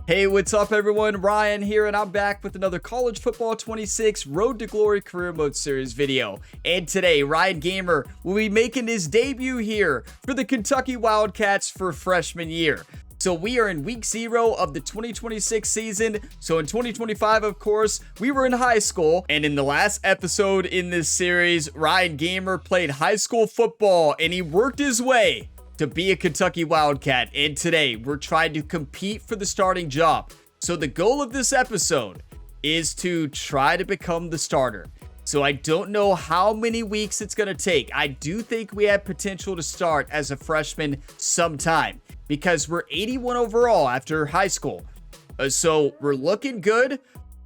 Hey, what's up everyone? Ryan here, and I'm back with another College Football 26 Road to Glory Career Mode Series video. And today, Ryan Gamer will be making his debut here for the Kentucky Wildcats for freshman year. So we are in week 0 of the 2026 season. So in 2025, of course, we were in high school. And in the last episode in this series, Ryan Gamer played high school football and he worked his way to be a Kentucky Wildcat. And today we're trying to compete for the starting job. So the goal of this episode is to try to become the starter. So I don't know how many weeks it's going to take. I do think we have potential to start as a freshman sometime because we're 81 overall after high school. So we're looking good.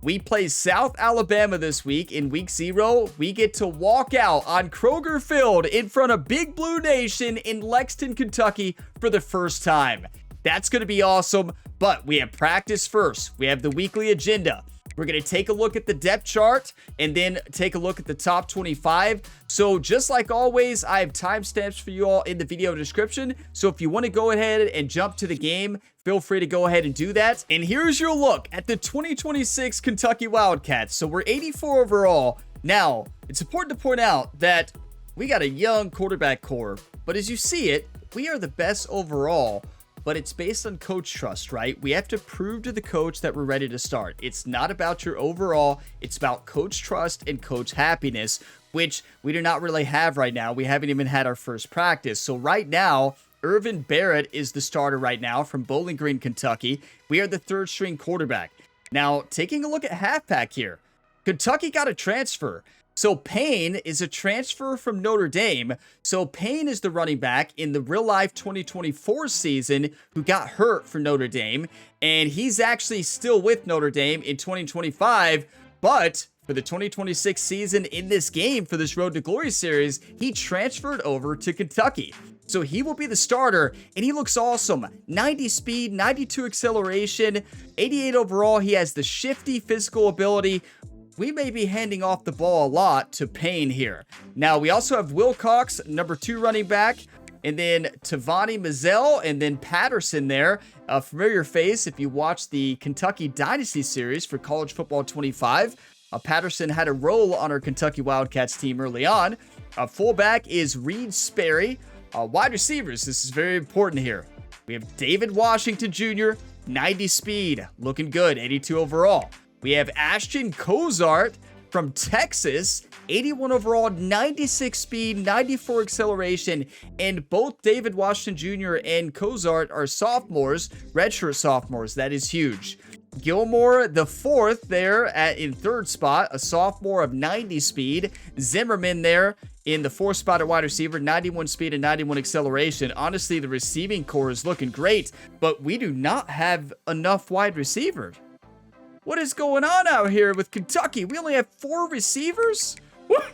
We play South Alabama this week in week 0. We get to walk out on Kroger Field in front of Big Blue Nation in Lexington, Kentucky for the first time. That's going to be awesome, but we have practice first. We have the weekly agenda. We're going to take a look at the depth chart and then take a look at the top 25. So just like always, I have timestamps for you all in the video description. So if you want to go ahead and jump to the game, feel free to go ahead and do that. And here's your look at the 2026 Kentucky Wildcats. So we're 84 overall. Now, it's important to point out that we got a young quarterback core, but as you see it, we are the best overall. But it's based on coach trust, right? We have to prove to the coach that we're ready to start. It's not about your overall. It's about coach trust and coach happiness, which we do not really have right now. We haven't even had our first practice. So right now, Irvin Barrett is the starter right now from Bowling Green, Kentucky. We are the third string quarterback. Now, taking a look at halfback here, Kentucky got a transfer. So Payne is a transfer from Notre Dame. So Payne is the running back in the real life 2024 season who got hurt for Notre Dame. And he's actually still with Notre Dame in 2025. But for the 2026 season in this game for this Road to Glory series, he transferred over to Kentucky. So he will be the starter, and he looks awesome. 90 speed, 92 acceleration, 88 overall. He has the shifty physical ability. We may be handing off the ball a lot to Payne here. Now, we also have Wilcox, number 2 running back, and then Tavani Mazzell, and then Patterson there. A familiar face if you watch the Kentucky Dynasty series for College Football 25. Patterson had a role on our Kentucky Wildcats team early on. Fullback is Reed Sperry. Wide receivers, this is very important here. We have David Washington Jr., 90 speed, looking good, 82 overall. We have Ashton Cozart from Texas, 81 overall, 96 speed, 94 acceleration, and both David Washington Jr. and Cozart are sophomores, redshirt sophomores. That is huge. Gilmore, the 4th there in 3rd spot, a sophomore of 90 speed. Zimmerman there in the 4th spot at wide receiver, 91 speed and 91 acceleration. Honestly, the receiving core is looking great, but we do not have enough wide receivers. What is going on out here with Kentucky? We only have 4 receivers? What?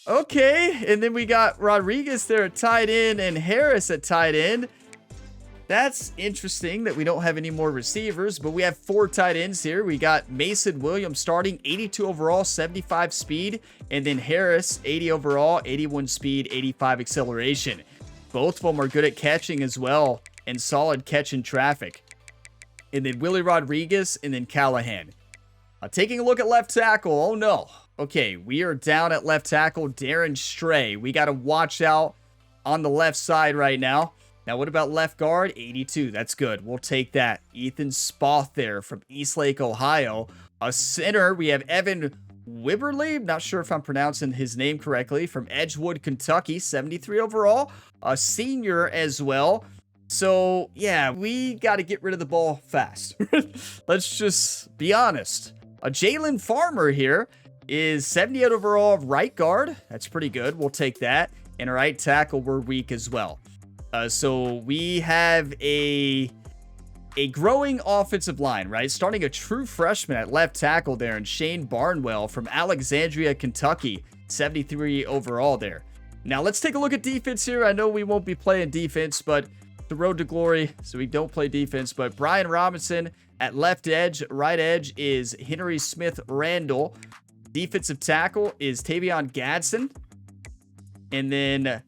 Okay, and then we got Rodriguez there at tight end and Harris at tight end. That's interesting that we don't have any more receivers, but we have 4 tight ends here. We got Mason Williams starting, 82 overall, 75 speed, and then Harris, 80 overall, 81 speed, 85 acceleration. Both of them are good at catching as well and solid catch in traffic. And then Willie Rodriguez, and then Callahan. Taking a look at left tackle. Oh, no. Okay, we are down at left tackle. Darren Stray. We got to watch out on the left side right now. Now, what about left guard? 82. That's good. We'll take that. Ethan Spoth there from Eastlake, Ohio. A center, we have Evan Wibberly. Not sure if I'm pronouncing his name correctly. From Edgewood, Kentucky. 73 overall. A senior as well. So, yeah, we got to get rid of the ball fast. Let's just be honest. Jalen Farmer here is 78 overall right guard. That's pretty good. We'll take that. And right tackle, we're weak as well. So we have a growing offensive line, right? Starting a true freshman at left tackle there, and Shane Barnwell from Alexandria, Kentucky. 73 overall there. Now, let's take a look at defense here. I know we won't be playing defense, but the road to glory, so we don't play defense. But Brian Robinson at left edge. Right edge is Henry Smith Randall. Defensive tackle is Tavion Gadsden. And then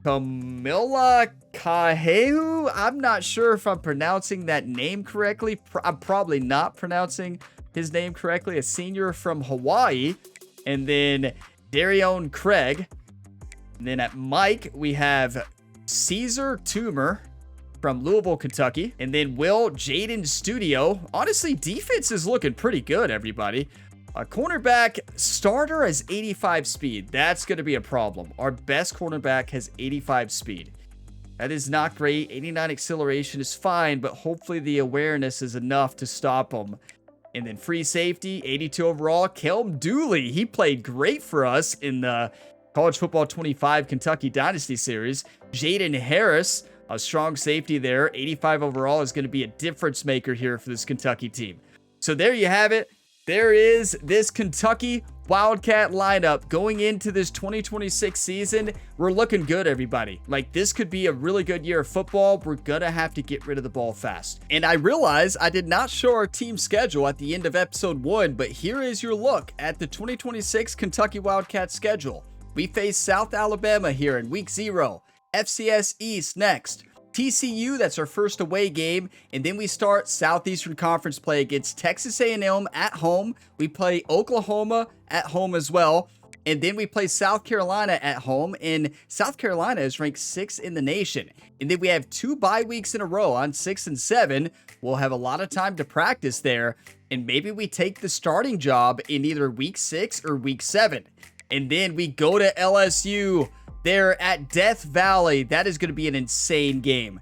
Camilla Tahehu. I'm not sure if I'm pronouncing that name correctly. I'm probably not pronouncing his name correctly. A senior from Hawaii. And then Darion Craig. And then at Mike, we have Caesar Toomer from Louisville, Kentucky. And then Will Jaden Studio. Honestly, defense is looking pretty good, everybody. A cornerback starter has 85 speed. That's going to be a problem. Our best cornerback has 85 speed. That is not great. 89 acceleration is fine, but hopefully the awareness is enough to stop him. And then free safety, 82 overall. Kelm Dooley, he played great for us in the College Football 25 Kentucky Dynasty Series. Jaden Harris, a strong safety there. 85 overall is going to be a difference maker here for this Kentucky team. So there you have it. There is this Kentucky Wildcat lineup going into this 2026 season. We're looking good, everybody. Like, this could be a really good year of football. We're gonna have to get rid of the ball fast. And I realize I did not show our team schedule at the end of episode 1, but here is your look at the 2026 Kentucky Wildcat schedule. We face South Alabama here in week 0. FCS East next. TCU, that's our first away game, and then we start Southeastern Conference play against Texas A&M at home. We play Oklahoma at home as well, and then we play South Carolina at home, and South Carolina is ranked 6th in the nation. And then we have 2 bye weeks in a row on 6 and 7. We'll have a lot of time to practice there, and maybe we take the starting job in either week 6 or week 7. And then we go to LSU. They're at Death Valley. That is going to be an insane game.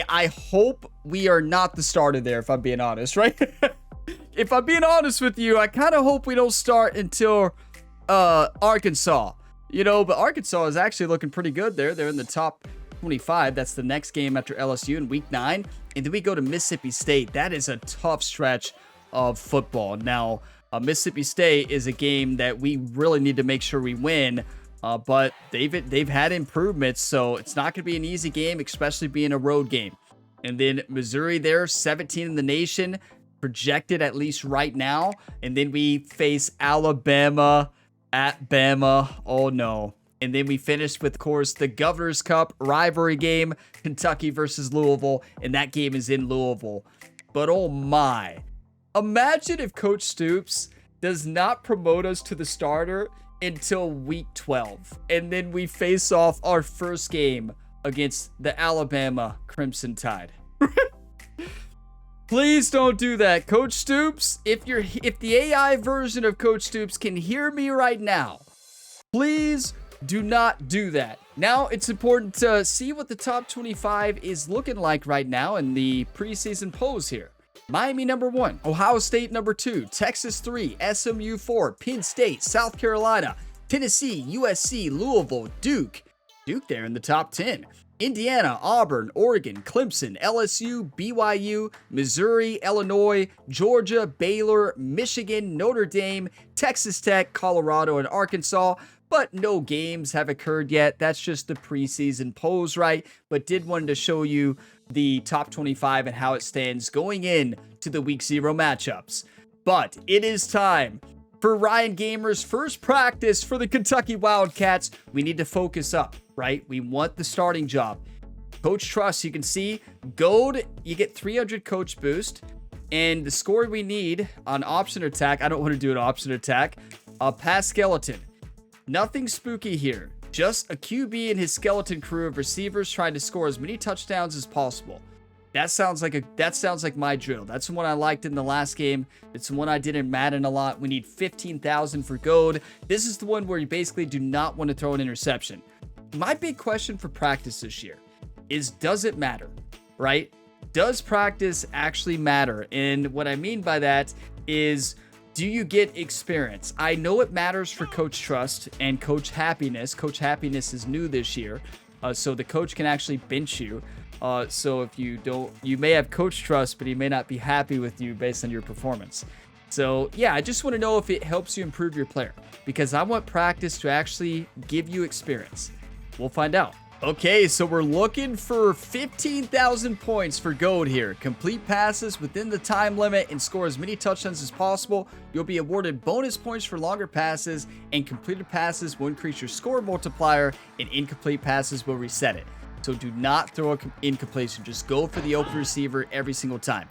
I hope we are not the starter there, if I'm being honest, right? If I'm being honest with you, I kind of hope we don't start until Arkansas. You know, but Arkansas is actually looking pretty good there. They're in the top 25. That's the next game after LSU in week 9. And then we go to Mississippi State. That is a tough stretch of football. Now, Mississippi State is a game that we really need to make sure we win. But they've had improvements, so it's not going to be an easy game, especially being a road game. And then Missouri there, 17 in the nation, projected at least right now. And then we face Alabama at Bama. Oh no. And then we finished with, of course, the Governor's Cup rivalry game, Kentucky versus Louisville, and that game is in Louisville. But oh my. Imagine if Coach Stoops does not promote us to the starter until week 12, and then we face off our first game against the Alabama Crimson Tide. Please don't do that, Coach Stoops. If the AI version of Coach Stoops can hear me right now, please do not do that. Now it's important to see what the top 25 is looking like right now in the preseason polls here. Miami number 1, Ohio State number 2, Texas 3, SMU 4, Penn State, South Carolina, Tennessee, USC, Louisville, Duke there in the top 10, Indiana, Auburn, Oregon, Clemson, LSU, BYU, Missouri, Illinois, Georgia, Baylor, Michigan, Notre Dame, Texas Tech, Colorado, and Arkansas. But no games have occurred yet. That's just the preseason polls, right? But did want to show you the top 25 and how it stands going in to the week 0 matchups. But it is time for Ryan Gamer's first practice for the Kentucky Wildcats. We need to focus up, right? We want the starting job. Coach Trust, you can see, Gold, you get 300 coach boost. And the score we need on option attack, I don't want to do an option attack, pass skeleton. Nothing spooky here. Just a QB and his skeleton crew of receivers trying to score as many touchdowns as possible. That sounds like my drill. That's the one I liked in the last game. It's the one I did in Madden a lot. We need 15,000 for gold. This is the one where you basically do not want to throw an interception. My big question for practice this year is, does it matter, right? Does practice actually matter? And what I mean by that is, do you get experience? I know it matters for Coach Trust and Coach Happiness. Coach Happiness is new this year, so the coach can actually bench you. So if you don't, you may have Coach Trust, but he may not be happy with you based on your performance. So yeah, I just want to know if it helps you improve your player, because I want practice to actually give you experience. We'll find out. Okay, so we're looking for 15,000 points for gold here. Complete passes within the time limit and score as many touchdowns as possible. You'll be awarded bonus points for longer passes, and completed passes will increase your score multiplier, and incomplete passes will reset it. So do not throw an incompletion. Just go for the open receiver every single time.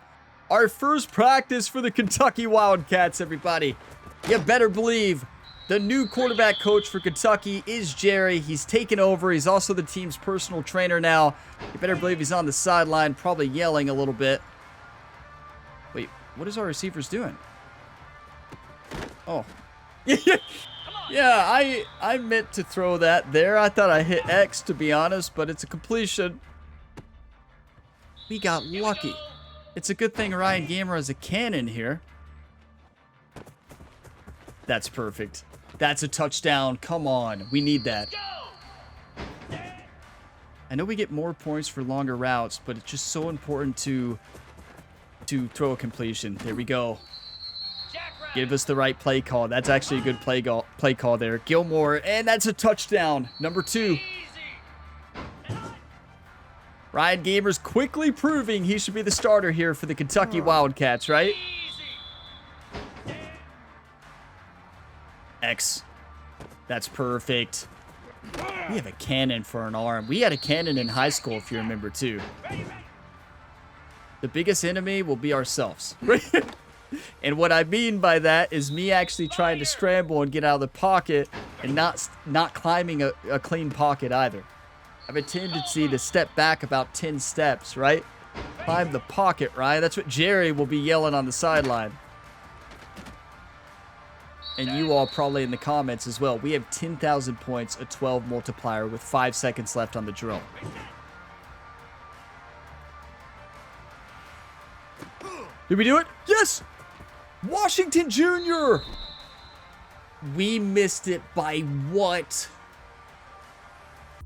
Our first practice for the Kentucky Wildcats, everybody. You better believe the new quarterback coach for Kentucky is Jerry. He's taken over. He's also the team's personal trainer now. You better believe he's on the sideline, probably yelling a little bit. Wait, what is our receivers doing? Oh. Yeah, I meant to throw that there. I thought I hit X, to be honest, but it's a completion. We got lucky. It's a good thing Ryan Gamer has a cannon here. That's perfect. That's a touchdown. Come on. We need that. I know we get more points for longer routes, but it's just so important to throw a completion. There we go. Give us the right play call. That's actually a good play call there. Gilmore, and that's a touchdown. Number 2. Ryan Gamer's quickly proving he should be the starter here for the Kentucky Wildcats, right? X. That's perfect. We have a cannon for an arm. We had a cannon in high school, if you remember, too. The biggest enemy will be ourselves. And what I mean by that is me actually trying to scramble and get out of the pocket and not climbing a clean pocket either. I have a tendency to step back about 10 steps, right? Climb the pocket, right? That's what Jerry will be yelling on the sideline. And you all probably in the comments as well. We have 10,000 points, a 12 multiplier with 5 seconds left on the drill. Did we do it? Yes! Washington Jr. We missed it by what?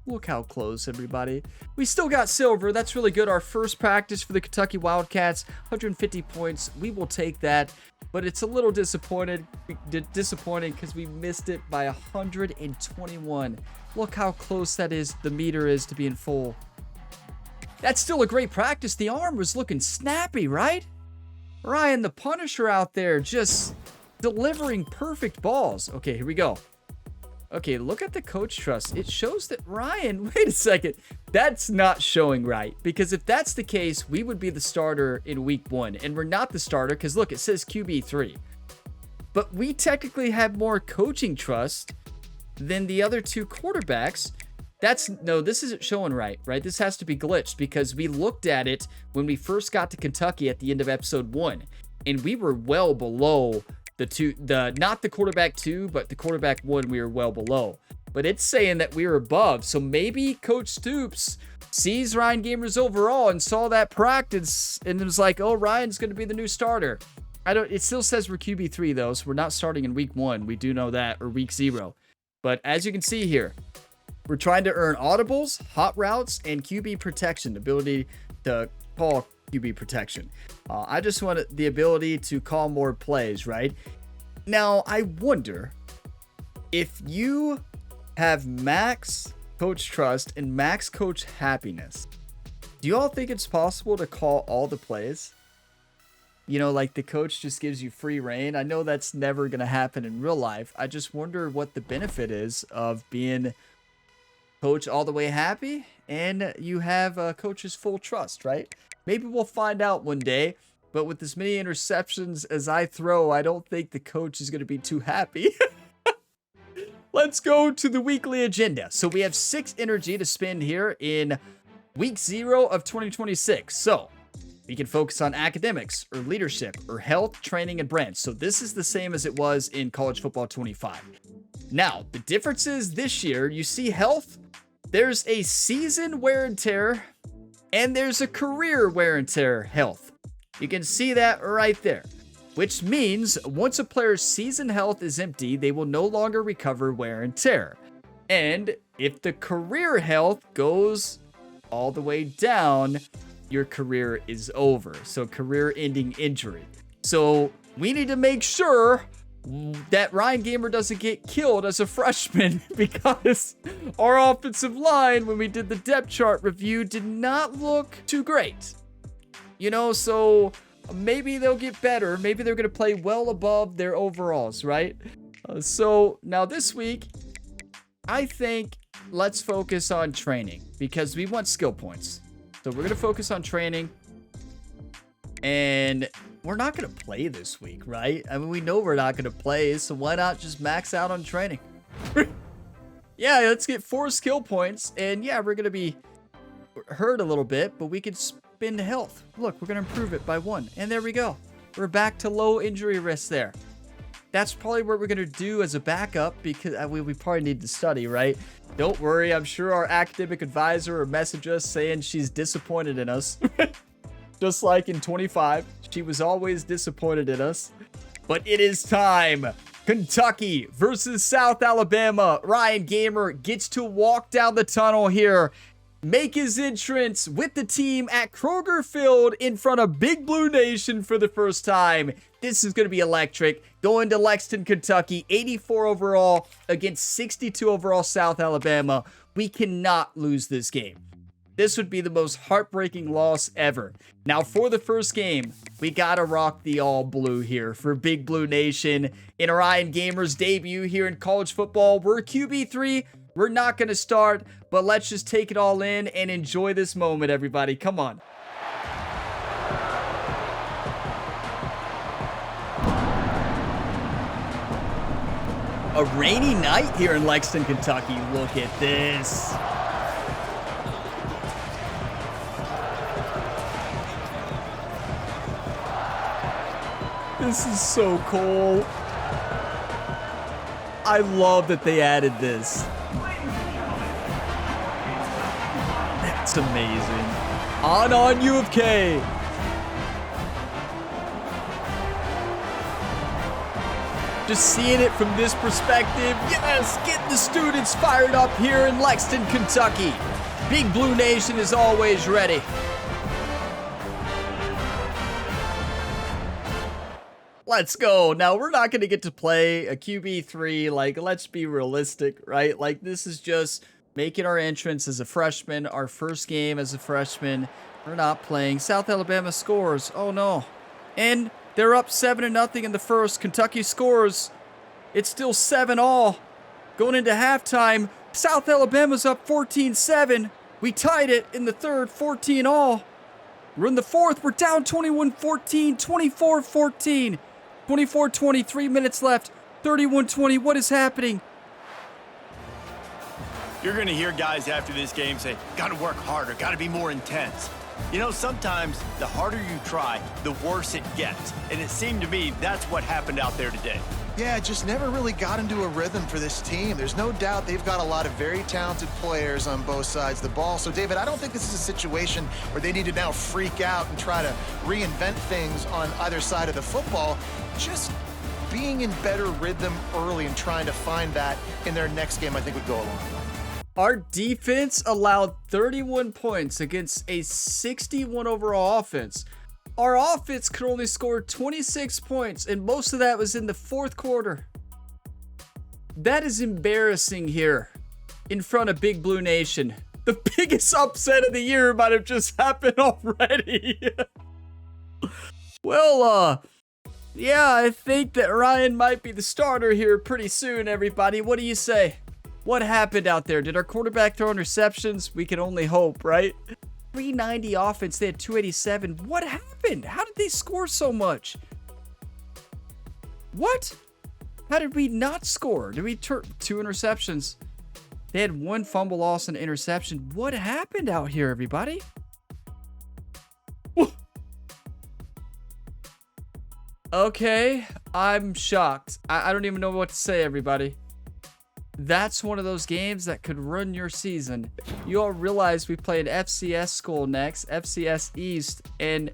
Look how close, everybody. We still got silver. That's really good. Our first practice for the Kentucky Wildcats, 150 points. We will take that, but it's a little disappointing because we missed it by 121. Look how close that is. The meter is to being full. That's still a great practice. The arm was looking snappy, right? Ryan, the Punisher out there, just delivering perfect balls. Okay, here we go. Okay, look at the coach trust. It shows that Ryan, wait a second, that's not showing right. Because if that's the case, we would be the starter in week 1. And we're not the starter because look, it says QB3. But we technically have more coaching trust than the other 2 quarterbacks. No, this isn't showing right? This has to be glitched because we looked at it when we first got to Kentucky at the end of episode 1. And we were well below not the quarterback 2, but the quarterback 1, we were well below. But it's saying that we were above. So maybe Coach Stoops sees Ryan Gamer's overall and saw that practice and was like, oh, Ryan's going to be the new starter. It still says we're QB3 though, so we're not starting in week 1. We do know that, or week 0. But as you can see here, we're trying to earn audibles, hot routes, and QB protection, the ability to call QB protection. I just wanted the ability to call more plays, right? Now, I wonder if you have max coach trust and max coach happiness, do you all think it's possible to call all the plays? You know, like the coach just gives you free reign. I know that's never going to happen in real life. I just wonder what the benefit is of being coach all the way happy and you have coach's full trust, right? Maybe we'll find out one day, but with as many interceptions as I throw, I don't think the coach is going to be too happy. Let's go to the weekly agenda. So we have 6 energy to spend here in week 0 of 2026. So we can focus on academics or leadership or health, training, and brands. So this is the same as it was in college football 25. Now, the difference is this year, you see health, there's a season wear and tear, and there's a career wear and tear health. You can see that right there, which means once a player's season health is empty, they will no longer recover wear and tear. And if the career health goes all the way down, your career is over. So career-ending injury. So we need to make sure that Ryan Gamer doesn't get killed as a freshman because our offensive line, when we did the depth chart review, did not look too great. You know, so maybe they'll get better. Maybe they're going to play well above their overalls, right? So now this week, I think let's focus on training because we want skill points. So we're going to focus on training. And we're not going to play this week, right? I mean, we know we're not going to play, so why not just max out on training? Yeah, let's get 4 skill points. And yeah, we're going to be hurt a little bit, but we can spin health. Look, we're going to improve it by 1. And there we go. We're back to low injury risk there. That's probably what we're going to do as a backup because we probably need to study, right? Don't worry. I'm sure our academic advisor will message us saying she's disappointed in us. Just like in 25, she was always disappointed in us. But it is time. Kentucky versus South Alabama. Ryan Gamer gets to walk down the tunnel here, make his entrance with the team at Kroger Field in front of Big Blue Nation for the first time. This is going to be electric. Going to Lexington, Kentucky, 84 overall against 62 overall South Alabama. We cannot lose this game. This would be the most heartbreaking loss ever. Now, for the first game, we gotta rock the all blue here for Big Blue Nation. In Ryan Gamer's debut here in college football, we're QB3. We're not gonna start, but let's just take it all in and enjoy this moment, everybody. Come on. A rainy night here in Lexington, Kentucky. Look at this. This is so cool. I love that they added this. That's amazing. On U of K. Just seeing it from this perspective. Yes, getting the students fired up here in Lexington, Kentucky. Big Blue Nation is always ready. Let's go. Now, we're not going to get to play a QB3. Like, let's be realistic, right? Like, this is just making our entrance as a freshman, our first game as a freshman. We're not playing. South Alabama scores. Oh, no. And they're up 7-0 in the first. Kentucky scores. It's still 7-all. Going into halftime, South Alabama's up 14-7. We tied it in the third, 14-all. We're in the fourth. We're down 21-14, 24-14. 24-20, 3 minutes left, 31-20, what is happening? You're going to hear guys after this game say, gotta work harder, gotta be more intense. You know, sometimes the harder you try, the worse it gets. And it seemed to me that's what happened out there today. Yeah, just never really got into a rhythm for this team. There's no doubt they've got a lot of very talented players on both sides of the ball. So, David, I don't think this is a situation where they need to now freak out and try to reinvent things on either side of the football. Just being in better rhythm early and trying to find that in their next game, I think would go a long way. Our defense allowed 31 points against a 61 overall offense. Our offense could only score 26 points, and most of that was in the fourth quarter. That is embarrassing here in front of Big Blue Nation. The biggest upset of the year might have just happened already. Well, yeah, I think that Ryan might be the starter here pretty soon, everybody. What do you say? What happened out there? Did our quarterback throw interceptions? We can only hope, right? 390 offense, they had 287. What happened? How did they score so much? What? How did we not score? Did we turn 2 interceptions? They had 1 fumble loss and interception. What happened out here, everybody? Okay, I'm shocked. I don't even know what to say, everybody. That's one of those games that could ruin your season. You all realize we play an FCS school next, FCS East, and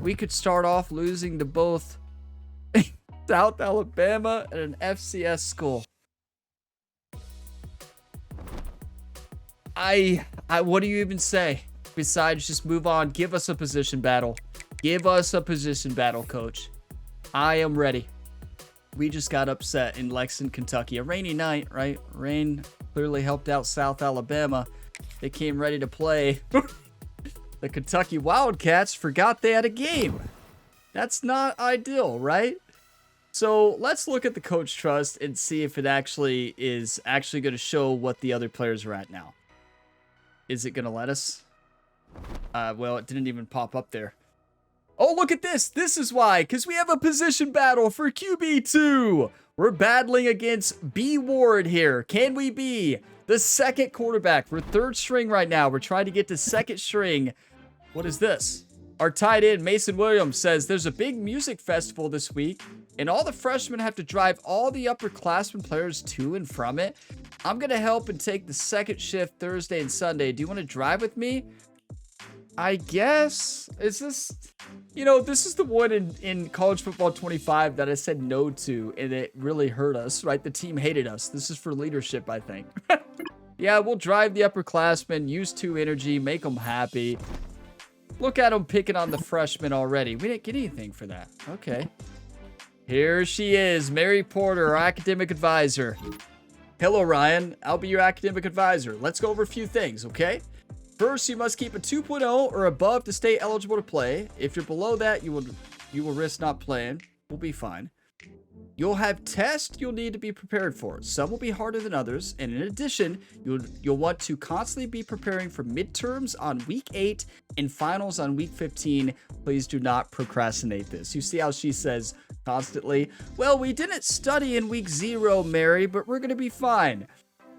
we could start off losing to both South Alabama and an FCS school. What do you even say besides just move on? Give us a position battle. Give us a position battle, coach. I am ready. We just got upset in Lexington, Kentucky. A rainy night, right? Rain clearly helped out South Alabama. They came ready to play. The Kentucky Wildcats forgot they had a game. That's not ideal, right? So let's look at the coach trust and see if it actually is going to show what the other players are at now. Is it going to let us? Well, it didn't even pop up there. Oh, look at this. This is why, because we have a position battle for QB2. We're battling against B Ward here. Can we be the second quarterback? We're third string right now. We're trying to get to second string. What is this? Our tight end, Mason Williams, says there's a big music festival this week, and all the freshmen have to drive all the upperclassmen players to and from it. I'm going to help and take the second shift Thursday and Sunday. Do you want to drive with me? I guess. Is this... You know, this is the one in College Football 25 that I said no to, and it really hurt us, right? The team hated us. This is for leadership, I think. Yeah, we'll drive the upperclassmen, use 2 energy, make them happy. Look at them picking on the freshmen already. We didn't get anything for that. Okay. Here she is, Mary Porter, our academic advisor. Hello, Ryan. I'll be your academic advisor. Let's go over a few things, okay? First, you must keep a 2.0 or above to stay eligible to play. If you're below that, you will risk not playing. We'll be fine. You'll have tests you'll need to be prepared for. Some will be harder than others, and in addition, you'll want to constantly be preparing for midterms on week 8 and finals on week 15. Please do not procrastinate this. You see how she says constantly, well, we didn't study in week 0, Mary, but we're going to be fine.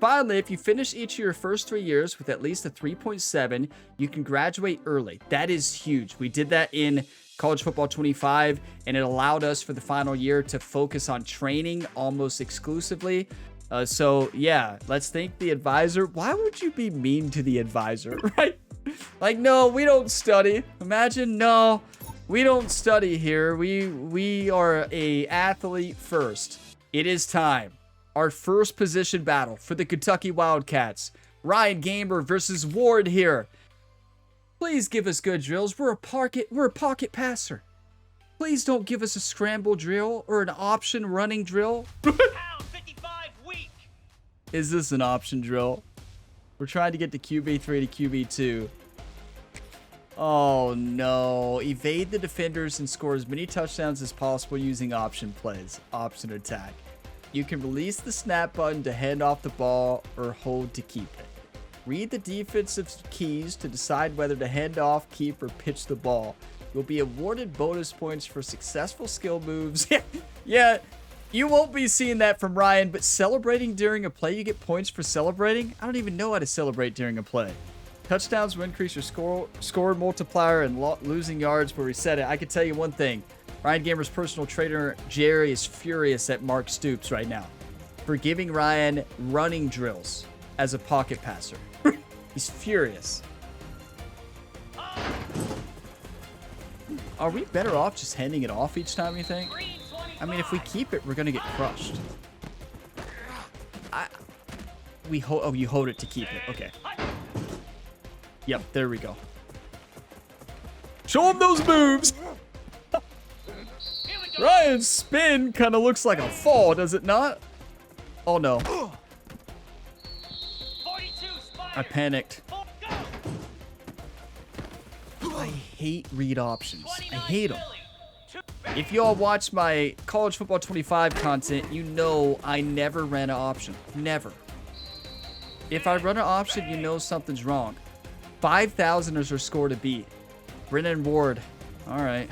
Finally, if you finish each of your first 3 years with at least a 3.7, you can graduate early. That is huge. We did that in College Football 25, and it allowed us for the final year to focus on training almost exclusively. So, yeah, let's thank the advisor. Why would you be mean to the advisor, right? Like, no, we don't study. Imagine, no, we don't study here. We are a athlete first. It is time. Our first position battle for the Kentucky Wildcats. Ryan Gamer versus Ward here. Please give us good drills. We're a pocket passer. Please don't give us a scramble drill or an option running drill. Pound 55 weak. Is this an option drill? We're trying to get to QB3 to QB2. Oh no. Evade the defenders and score as many touchdowns as possible using option plays. Option attack. You can release the snap button to hand off the ball or hold to keep it. Read the defensive keys to decide whether to hand off, keep, or pitch the ball. You'll be awarded bonus points for successful skill moves. Yeah, you won't be seeing that from Ryan, but celebrating during a play, you get points for celebrating? I don't even know how to celebrate during a play. Touchdowns will increase your score multiplier, and losing yards will reset it. I can tell you one thing. Ryan Gamer's personal trainer, Jerry, is furious at Mark Stoops right now for giving Ryan running drills as a pocket passer. He's furious. Are we better off just handing it off each time, you think? I mean, if we keep it, we're going to get crushed. Oh, you hold it to keep it. Okay. Yep, there we go. Show him those moves! Ryan's spin kind of looks like a fall, does it not? Oh no. I panicked. I hate read options. I hate them. If y'all watch my College Football 25 content, you know I never ran an option. Never. If I run an option, you know something's wrong. 5,000 is our score to beat. Brennan Ward. All right.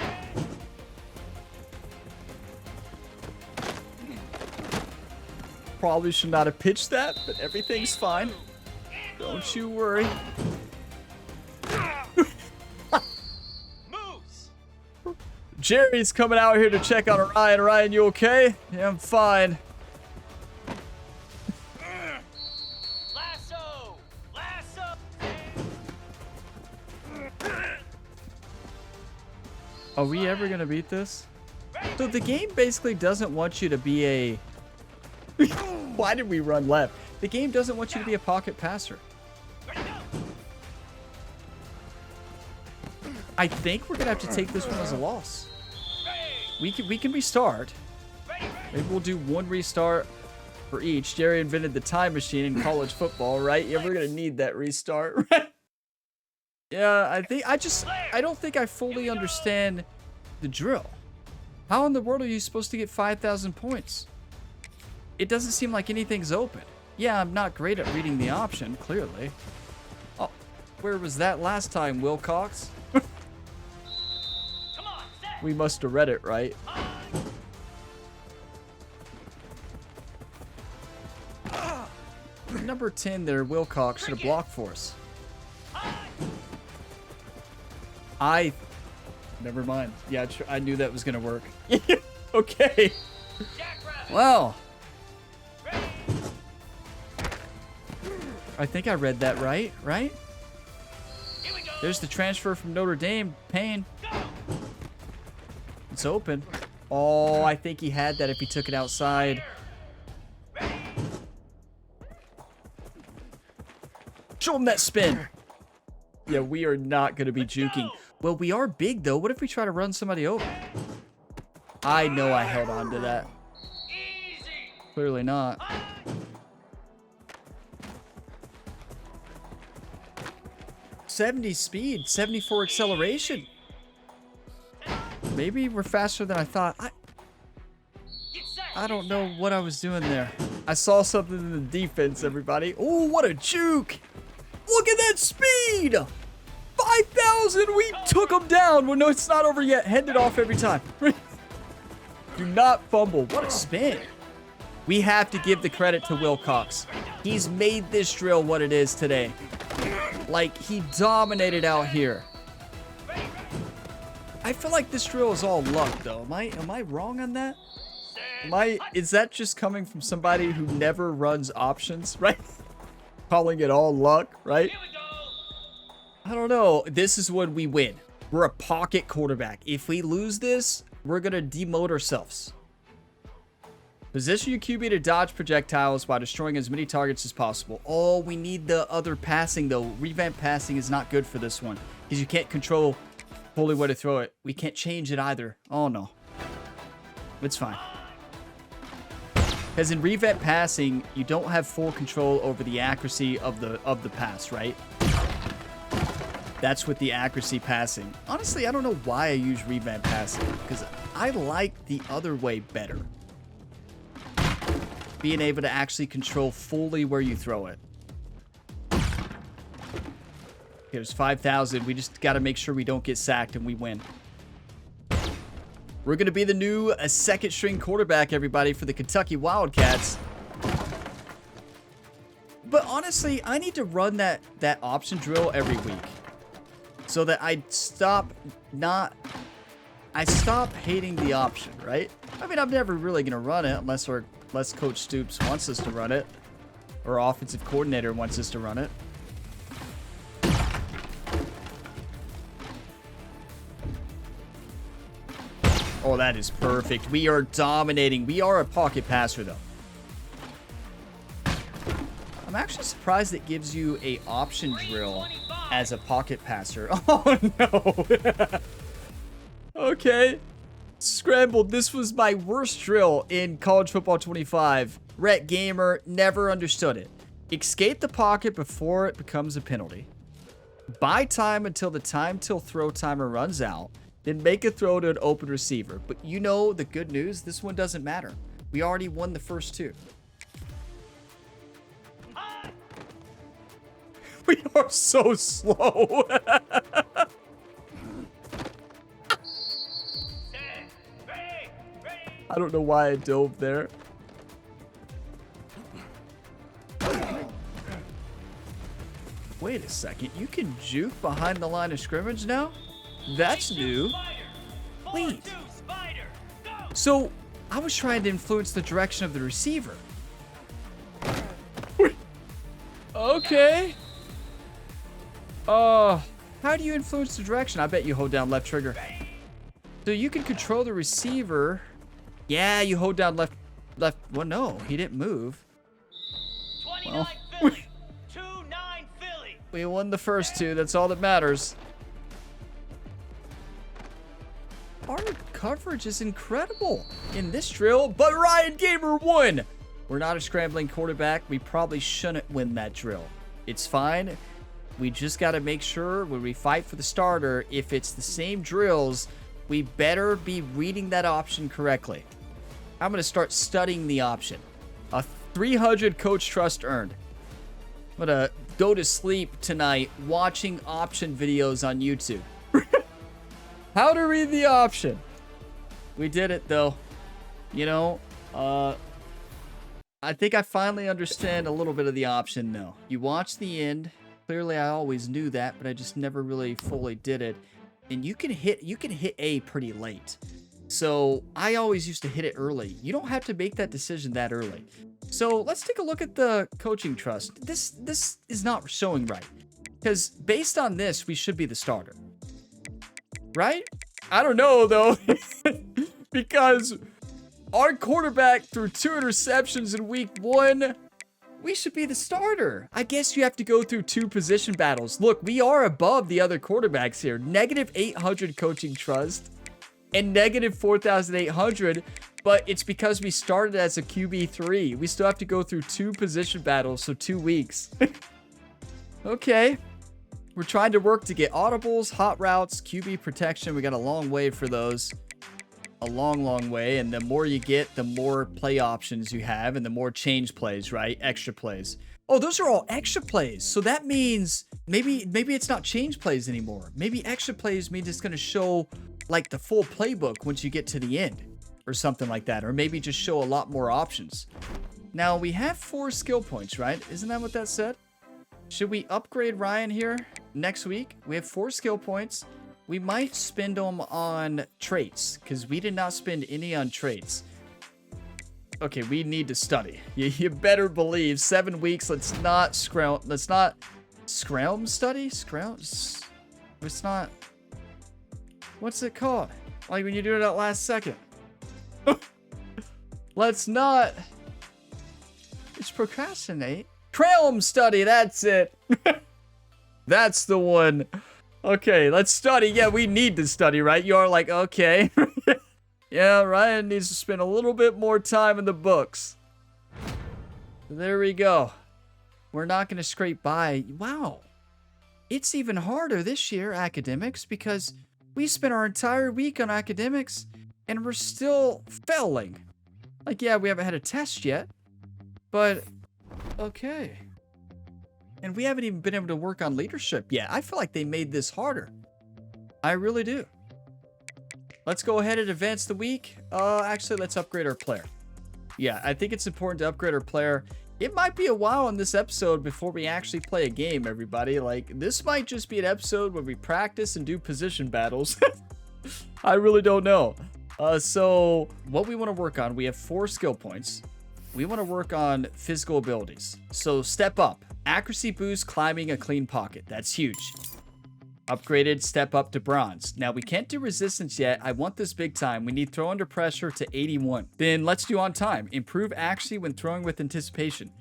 Probably should not have pitched that, but everything's fine. Don't you worry. Jerry's coming out here to check on Ryan. Ryan, you okay? Yeah, I'm fine. Lasso! Lasso! Are we ever gonna beat this? So the game basically doesn't want you to be a... Why did we run left? The game doesn't want you to be a pocket passer. I think we're gonna have to take this one as a loss. We can restart. Maybe we'll do one restart for each. Jerry invented the time machine in college football, right? Yeah, we're gonna need that restart, right? Yeah, I don't think I fully understand the drill. How in the world are you supposed to get 5,000 points? It doesn't seem like anything's open. Yeah, I'm not great at reading the option, clearly. Oh, where was that last time, Wilcox? Come on, set. We must have read it right. Number 10 there, Wilcox, should have blocked for us. Never mind. Yeah, I knew that was going to work. Okay. Well. I think I read that right? There's the transfer from Notre Dame. Payne. It's open. Oh, I think he had that if he took it outside. Show him that spin. Yeah, we are not going to be juking. Well, we are big, though. What if we try to run somebody over? I know I held on to that. Clearly not. '70 speed, 74 acceleration. Maybe we're faster than I thought. I don't know what I was doing there. I saw something in the defense, everybody. Oh, what a juke. Look at that speed. 5,000. We took him down. Well, no, it's not over yet. Hand it off every time. Do not fumble. What a spin. We have to give the credit to Wilcox. He's made this drill what it is today. Like, he dominated out here. I feel like this drill is all luck, though. Am I wrong on that? Is that just coming from somebody who never runs options, right? Calling it all luck, right? I don't know. This is when we win. We're a pocket quarterback. If we lose this, we're going to demote ourselves. Position your QB to dodge projectiles while destroying as many targets as possible. Oh, we need the other passing, though. Revamp passing is not good for this one because you can't control fully where to throw it. We can't change it either. Oh, no. It's fine. Because in revamp passing, you don't have full control over the accuracy of the pass, right? That's with the accuracy passing. Honestly, I don't know why I use revamp passing because I like the other way better. Being able to actually control fully where you throw it. Here's 5,000. We just got to make sure we don't get sacked and we win. We're going to be the new second string quarterback, everybody, for the Kentucky Wildcats. But honestly, I need to run that option drill every week so that I stop hating the option, right? I mean, I'm never really going to run it unless Coach Stoops wants us to run it or offensive coordinator wants us to run it. Oh, that is perfect. We are dominating. We are a pocket passer, though. I'm actually surprised it gives you a option drill as a pocket passer. Oh, no. Okay. Scrambled. This was my worst drill in College Football 25. Rhett Gamer never understood it. Escape the pocket before it becomes a penalty. Buy time until the time till throw timer runs out. Then make a throw to an open receiver. But you know the good news? This one doesn't matter. We already won the first two. We are so slow. I don't know why I dove there. Wait a second. You can juke behind the line of scrimmage now? That's new. Wait. So, I was trying to influence the direction of the receiver. Okay. How do you influence the direction? I bet you hold down left trigger. So you can control the receiver. Yeah, you hold down left. Well, no, he didn't move. Well, we won the first two. That's all that matters. Our coverage is incredible in this drill, but Ryan Gamer won. We're not a scrambling quarterback. We probably shouldn't win that drill. It's fine. We just got to make sure when we fight for the starter, if it's the same drills, We better be reading that option correctly. I'm going to start studying the option. A 300 coach trust earned. I'm going to go to sleep tonight watching option videos on YouTube. How to read the option. We did it, though. You know, I think I finally understand a little bit of the option now. You watch the end. Clearly, I always knew that, but I just never really fully did it. And you can hit A pretty late. So I always used to hit it early. You don't have to make that decision that early. So let's take a look at the coaching trust. This is not showing right. Because based on this, we should be the starter. Right? I don't know, though. Because our quarterback threw 2 interceptions in week 1. We should be the starter. I guess you have to go through 2 position battles. Look, we are above the other quarterbacks here. Negative 800 coaching trust and negative 4,800. But it's because we started as a QB3. We still have to go through 2 position battles, so 2 weeks. Okay. We're trying to work to get audibles, hot routes, QB protection. We got a long way for those. A long, long way. And the more you get, the more play options you have and the more change plays, right? Extra plays. Oh, those are all extra plays. So that means maybe it's not change plays anymore. Maybe extra plays means it's going to show like the full playbook once you get to the end or something like that. Or maybe just show a lot more options. Now we have 4 skill points, right? Isn't that what that said? Should we upgrade Ryan here next week? We have 4 skill points. We might spend them on traits because we did not spend any on traits. Okay, we need to study. You better believe 7 weeks. Let's not scrounge. Let's not scrounge study. Scrounge. It's not. What's it called? Like when you do it at last second. Let's not. It's procrastinate. Chrome study. That's it. That's the one. Okay, let's study. Yeah, we need to study, right? You are like, okay. Yeah, Ryan needs to spend a little bit more time in the books. There we go. We're not going to scrape by. Wow. It's even harder this year, academics, because we spent our entire week on academics and we're still failing. Like, yeah, we haven't had a test yet, but okay. And we haven't even been able to work on leadership yet. I feel like they made this harder. I really do. Let's go ahead and advance the week. Actually, let's upgrade our player. Yeah, I think it's important to upgrade our player. It might be a while in this episode before we actually play a game, everybody. Like, this might just be an episode where we practice and do position battles. I really don't know. So, what we want to work on, we have 4 skill points. We want to work on physical abilities. So, step up. Accuracy boost, climbing a clean pocket. That's huge. Upgraded, step up to bronze. Now, we can't do resistance yet. I want this big time. We need throw under pressure to 81. Then let's do on time. Improve accuracy when throwing with anticipation.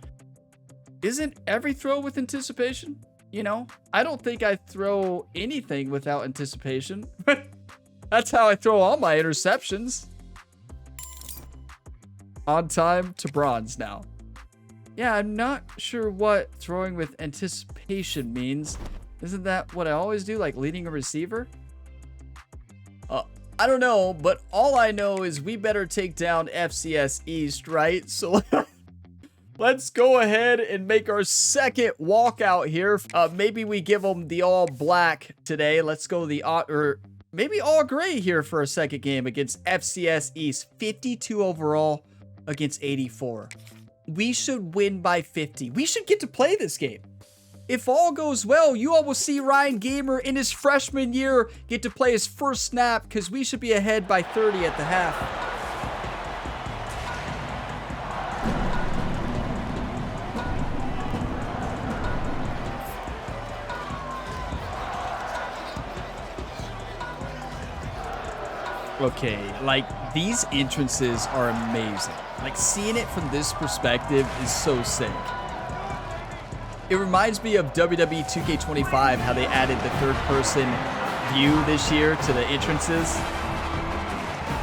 Isn't every throw with anticipation? You know, I don't think I throw anything without anticipation. That's how I throw all my interceptions. On time to bronze now. Yeah, I'm not sure what throwing with anticipation means. Isn't that what I always do, like leading a receiver? I don't know, but all I know is we better take down FCS East, right? So let's go ahead and make our second walkout here. Maybe we give them the all black today. Let's go or maybe all gray here for a second game against FCS East. 52 overall against 84. We should win by 50. We should get to play this game. If all goes well, you all will see Ryan Gamer in his freshman year get to play his first snap because we should be ahead by 30 at the half. Okay, like these entrances are amazing. Like seeing it from this perspective is so sick. It reminds me of WWE 2K25, how they added the third-person view this year to the entrances.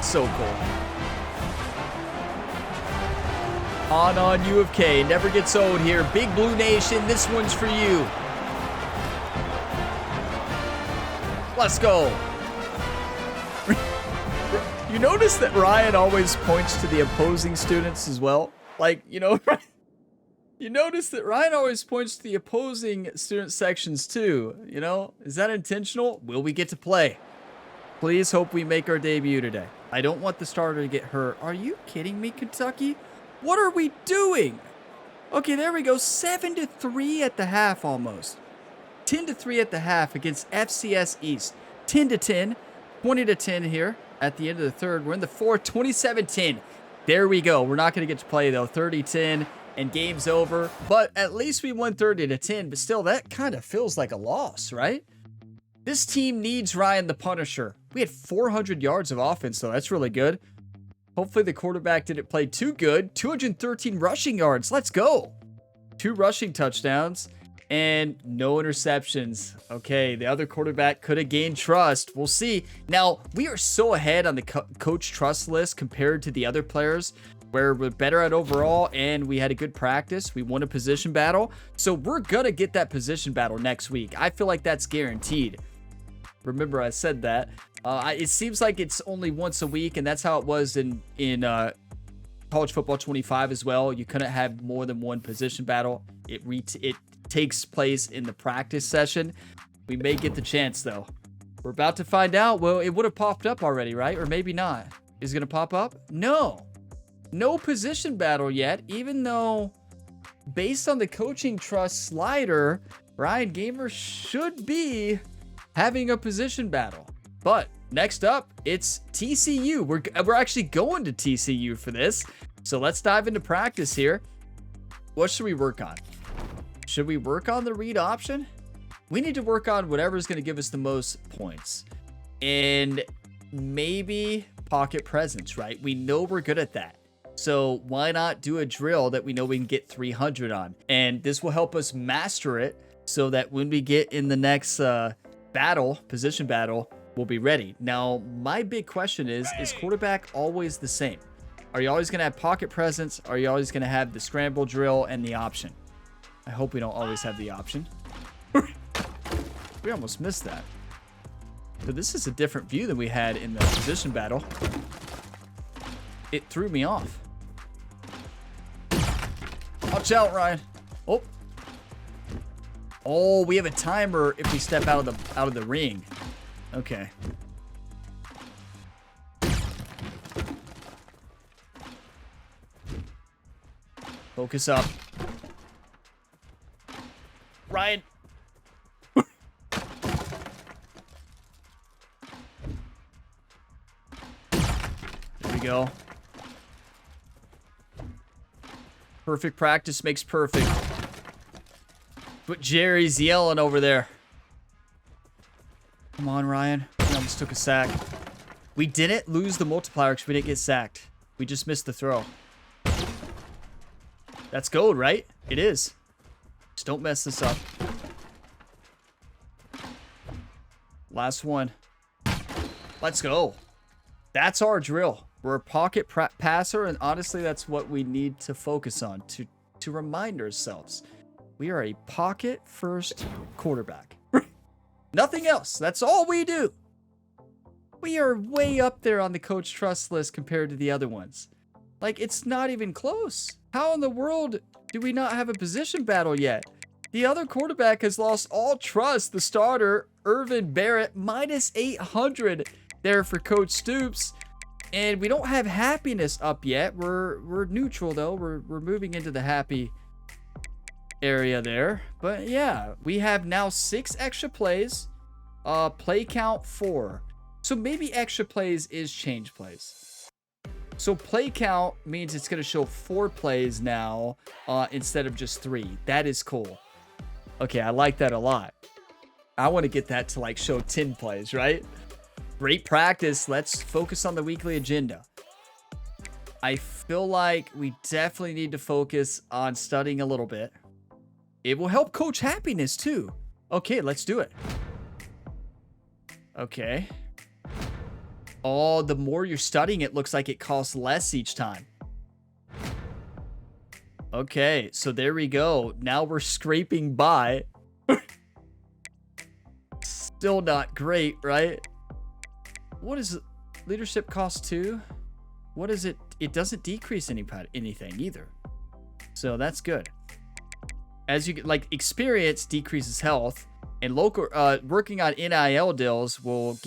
So cool. On U of K. Never gets old here. Big Blue Nation, this one's for you. Let's go. You notice that Ryan always points to the opposing students as well? Like, you know, you notice that Ryan always points to the opposing student sections too, you know? Is that intentional? Will we get to play? Please hope we make our debut today. I don't want the starter to get hurt. Are you kidding me, Kentucky? What are we doing? Okay, there we go. 7-3 at the half almost. 10-3 at the half against FCS East. 10-10, 20-10 here at the end of the third. We're in the fourth, 27-10. There we go. We're not going to get to play though. 30-10 and game's over. But at least we won 30-10. But still, that kind of feels like a loss, right? This team needs Ryan the Punisher. We had 400 yards of offense, though. That's really good. Hopefully the quarterback didn't play too good. 213 rushing yards. Let's go. 2 rushing touchdowns and no interceptions. Okay, the other quarterback could have gained trust. We'll see. Now, we are so ahead on the coach trust list compared to the other players where we're better at overall and we had a good practice. We won a position battle. So we're going to get that position battle next week. I feel like that's guaranteed. Remember, I said that. It seems like it's only once a week, and that's how it was in College Football 25 as well. You couldn't have more than one position battle. It takes place in the practice session. We may get the chance, though. We're about to find out. Well, it would have popped up already, right? Or maybe not. Is it going to pop up? No. No position battle yet, even though based on the coaching trust slider, Ryan Gamer should be having a position battle. But next up, it's TCU. We're actually going to TCU for this. So let's dive into practice here. What should we work on? Should we work on the read option? We need to work on whatever's going to give us the most points. And maybe pocket presence, right? We know we're good at that. So why not do a drill that we know we can get 300 on? And this will help us master it so that when we get in the next position battle, we'll be ready. Now, my big question is quarterback always the same? Are you always going to have pocket presence? Are you always going to have the scramble drill and the option? I hope we don't always have the option. We almost missed that. So this is a different view than we had in the position battle. It threw me off. Watch out, Ryan. Oh, we have a timer if we step out of the ring. Okay. Focus up. Ryan. There we go. Perfect practice makes perfect. But Jerry's yelling over there. Come on, Ryan. We almost took a sack. We didn't lose the multiplier because we didn't get sacked. We just missed the throw. That's gold, right? It is. Just don't mess this up. Last one. Let's go. That's our drill. We're a pocket passer, and honestly, that's what we need to focus on to remind ourselves. We are a pocket-first quarterback. Nothing else. That's all we do. We are way up there on the coach trust list compared to the other ones. Like, it's not even close. How in the world do we not have a position battle yet? The other quarterback has lost all trust. The starter, Irvin Barrett, minus 800 there for Coach Stoops. And we don't have happiness up yet. We're neutral, though. We're moving into the happy area there. But yeah, we have now 6 extra plays. Play count 4. So maybe extra plays is change plays. So play count means it's going to show 4 plays now instead of just 3. That is cool. Okay, I like that a lot. I want to get that to like show 10 plays, right? Great practice. Let's focus on the weekly agenda. I feel like we definitely need to focus on studying a little bit. It will help coach happiness too. Okay, let's do it. Okay. Oh, the more you're studying, it looks like it costs less each time. Okay, so there we go. Now we're scraping by. Still not great, right? What is it? leadership cost 2? What is it? It doesn't decrease anything either. So that's good. As you get, like, experience decreases health, and local working on NIL deals will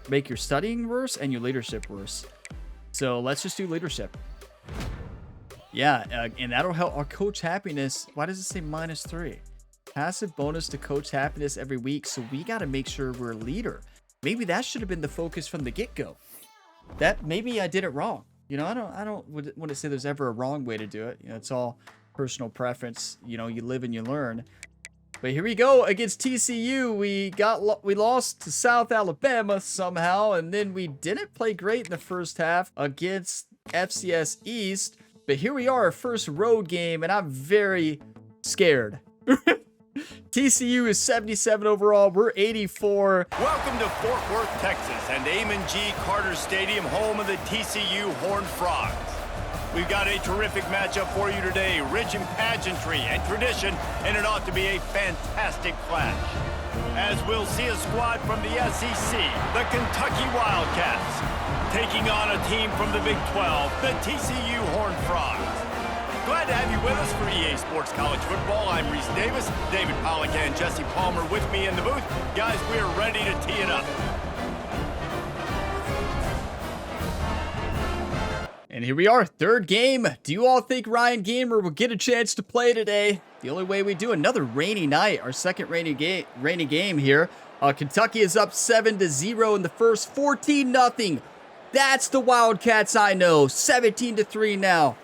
make your studying worse and your leadership worse. So let's just do leadership. Yeah, and that'll help our coach happiness. Why does it say -3? Passive bonus to coach happiness every week. So we got to make sure we're a leader. Maybe that should have been the focus from the get-go. That maybe I did it wrong. You know, I don't want to say there's ever a wrong way to do it. You know, it's all personal preference. You know, you live and you learn. But here we go against TCU. We lost to South Alabama somehow, and then we didn't play great in the first half against FCS East. But here we are, our first road game, and I'm very scared. TCU is 77 overall. We're 84. Welcome to Fort Worth, Texas, and Amon G. Carter Stadium, home of the TCU Horned Frogs. We've got a terrific matchup for you today, rich in pageantry and tradition, and it ought to be a fantastic clash. As we'll see a squad from the SEC, the Kentucky Wildcats, taking on a team from the Big 12, the TCU Horned Frogs. Glad to have you with us for EA Sports College Football. I'm Reese Davis, David Pollock and Jesse Palmer with me in the booth. Guys, we are ready to tee it up. And here we are, third game. Do you all think Ryan Gamer will get a chance to play today? The only way we do. Another rainy night, our second rainy game here. Kentucky is up 7-0 in the first, 14-0. That's the Wildcats I know. 17-3 now.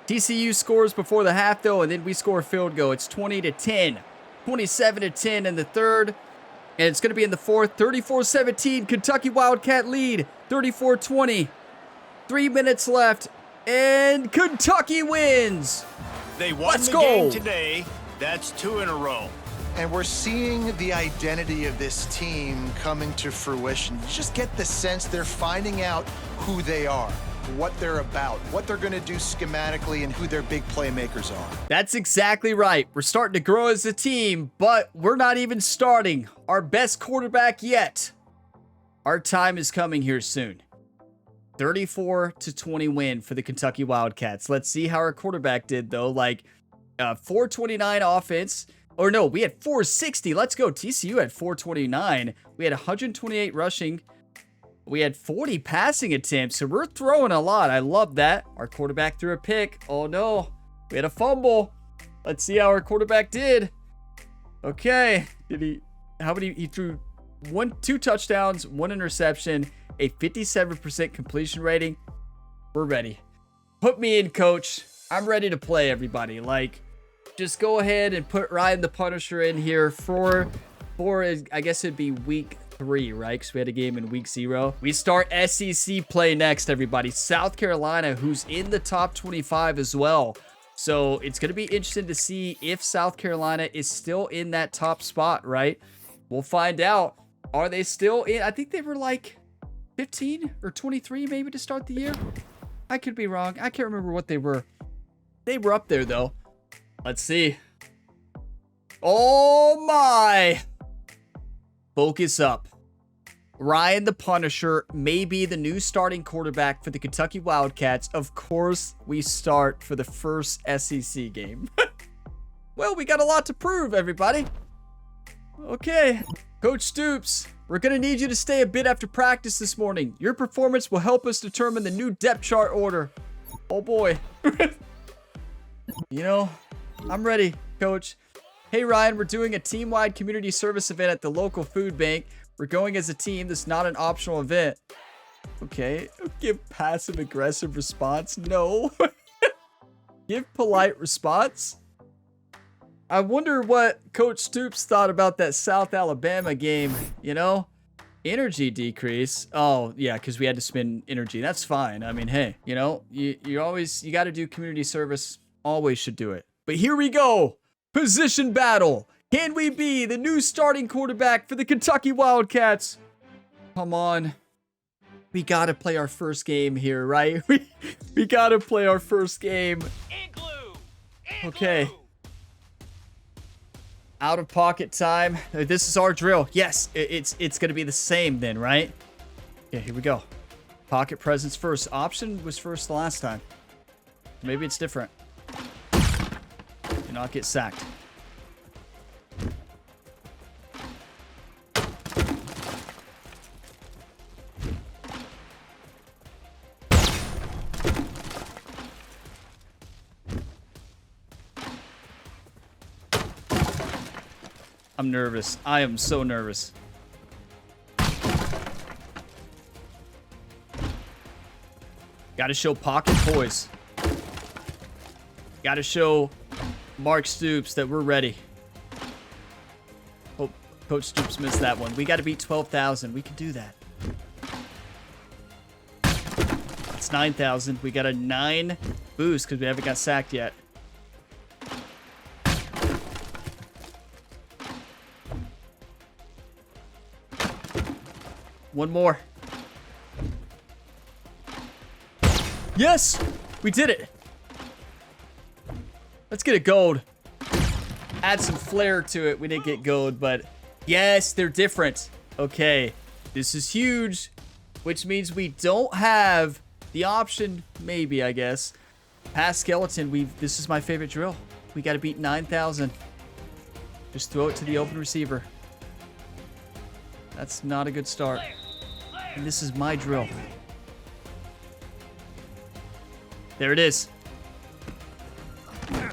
TCU scores before the half though, and then we score a field goal. It's 20-10, 27-10 in the third, and it's going to be in the fourth. 34-17, Kentucky Wildcat lead. 34-20. 3 minutes left, and Kentucky wins. They won the game today. That's 2 in a row. And we're seeing the identity of this team coming to fruition. You just get the sense they're finding out who they are, what they're about, what they're going to do schematically, and who their big playmakers are. That's exactly right. We're starting to grow as a team, but we're not even starting. Our best quarterback yet. Our time is coming here soon. 34-20 win for the Kentucky Wildcats. Let's see how our quarterback did, though. Like, 429 offense. Or no, we had 460. Let's go. TCU had 429. We had 128 rushing. We had 40 passing attempts, so we're throwing a lot. I love that. Our quarterback threw a pick. Oh, no. We had a fumble. Let's see how our quarterback did. Okay. He threw 2 touchdowns, 1 interception, a 57% completion rating. We're ready. Put me in, coach. I'm ready to play, everybody. Like, just go ahead and put Ryan the Punisher in here for I guess it'd be week 3, right? Because we had a game in week 0. We start SEC play next, everybody. South Carolina, who's in the top 25 as well. So it's going to be interesting to see if South Carolina is still in that top spot, right? We'll find out. Are they still in? I think they were like 15 or 23 maybe to start the year. I could be wrong. I can't remember what they were. They were up there, though. Let's see. Oh, my. Focus up. Ryan the Punisher may be the new starting quarterback for the Kentucky Wildcats. Of course, we start for the first SEC game. Well, we got a lot to prove, everybody. Okay. Coach Stoops, we're going to need you to stay a bit after practice this morning. Your performance will help us determine the new depth chart order. Oh, boy. You know, I'm ready, Coach. Hey, Ryan, we're doing a team-wide community service event at the local food bank. We're going as a team. This is not an optional event. Okay. Give passive-aggressive response. No. Give polite response. I wonder what Coach Stoops thought about that South Alabama game, you know? Energy decrease. Oh, yeah, because we had to spend energy. That's fine. I mean, hey, you know, you got to do community service. Always should do it. But here we go. Position battle. Can we be the new starting quarterback for the Kentucky Wildcats? Come on. We got to play our first game here, right? We got to play our first game. Igloo! Okay. Out of pocket time. This is our drill. Yes, it's going to be the same then, right? Okay, here we go. Pocket presence first. Option was first the last time. Maybe it's different. Do not get sacked. I'm nervous. I am so nervous. Gotta show pocket poise. Gotta show Mark Stoops that we're ready. Hope Coach Stoops missed that one. We gotta beat 12,000. We can do that. It's 9,000. We got a 9 boost because we haven't got sacked yet. One more. Yes! We did it! Let's get a gold. Add some flair to it. We didn't get gold, but yes, they're different. Okay, this is huge, which means we don't have the option, maybe, I guess. Pass skeleton, this is my favorite drill. We got to beat 9,000. Just throw it to the open receiver. That's not a good start. And this is my drill. There it is. Here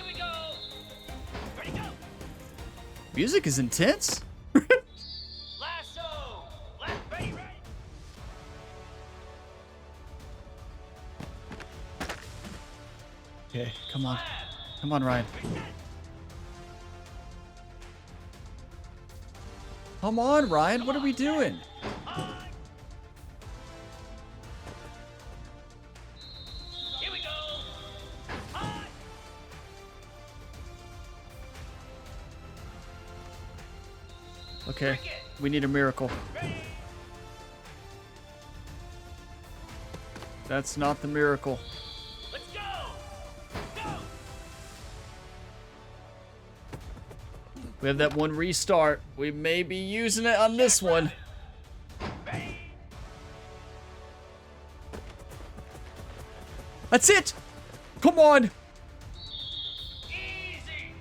we go. Ready, go. Music is intense. Lasso. Ready, ready. Okay, come on. Come on, Ryan. Come on, Ryan. What are we doing? Here we go. Okay, we need a miracle. That's not the miracle. Let's go. Go. We have that one restart. We may be using it on this one. That's it. Come on. Easy.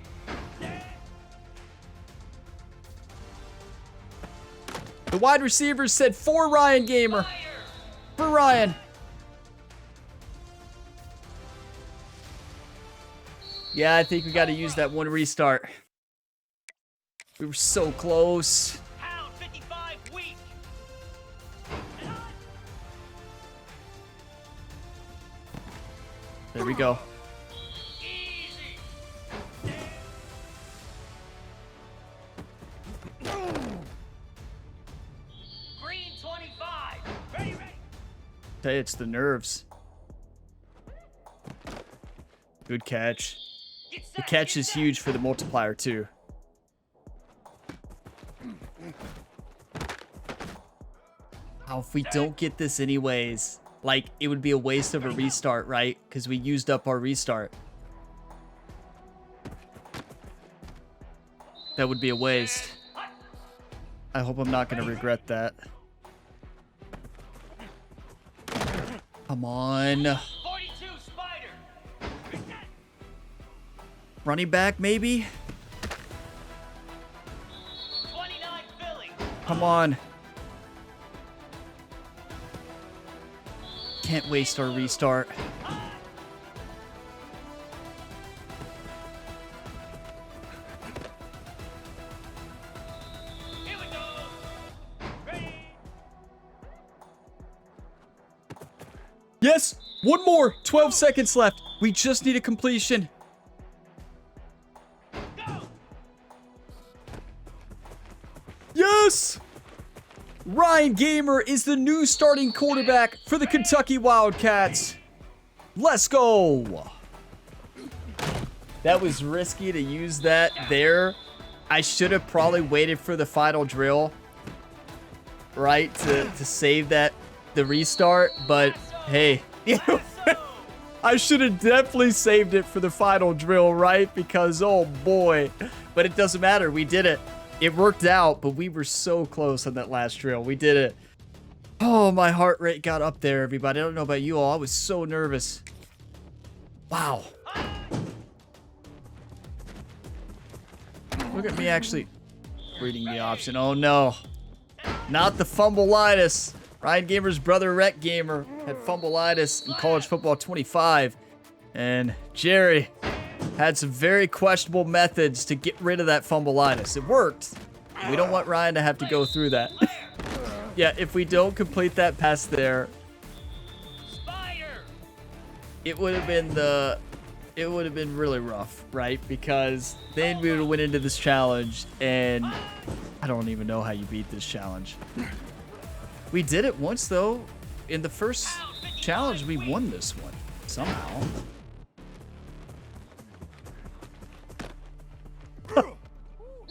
The wide receiver said for Ryan Gamer. Fire. For Ryan. Yeah, I think we got to use that one restart. We were so close. Pound 55 weak. There we go. Easy. Green 25. Ready, ready. Hey, it's the nerves. Good catch. Get set, The catch get is set. huge for the multiplier too. Oh, if we don't get this anyways, like, it would be a waste of a restart, right? Because we used up our restart. That would be a waste. I hope I'm not going to regret that. Come on. 42 Spider. Running back, maybe? 29 Philly. Come on. Can't waste our restart. Here we go. Ready. Yes! One more! 12 seconds left. We just need a completion. Go. Yes! Ryan Gamer is the new starting quarterback for the Kentucky Wildcats. Let's go! That was risky to use that there. I should have probably waited for the final drill, right, to save the restart, but hey, I should have definitely saved it for the final drill, right? Because, oh boy, but it doesn't matter. We did it. It worked out, but we were so close on that last drill. We did it. Oh, my heart rate got up there, everybody. I don't know about you all. I was so nervous. Wow. Look at me actually reading the option. Oh, no. Not the fumbleitis. Ryan Gamer's brother, Rhett Gamer, had fumbleitis in college football 25. And Jerry had some very questionable methods to get rid of that fumbleitis. It worked. We don't want Ryan to have to go through that. Yeah, if we don't complete that pass there, it would have been really rough, right? Because then we would have went into this challenge, and I don't even know how you beat this challenge. We did it once, though. In the first challenge, we won this one somehow.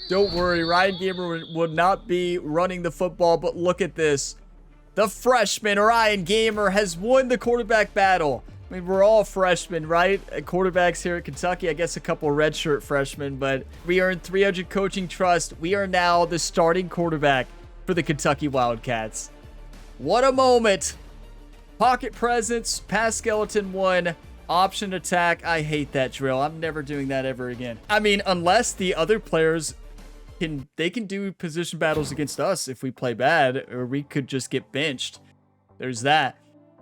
Don't worry, Ryan Gamer would not be running the football, but look at this. The freshman, Ryan Gamer, has won the quarterback battle. I mean, we're all freshmen, right? Quarterbacks here at Kentucky. I guess a couple redshirt freshmen, but we earned 300 coaching trust. We are now the starting quarterback for the Kentucky Wildcats. What a moment. Pocket presence, pass skeleton 1, option attack. I hate that drill. I'm never doing that ever again. I mean, unless the other players can do position battles against us if we play bad, or we could just get benched. There's that.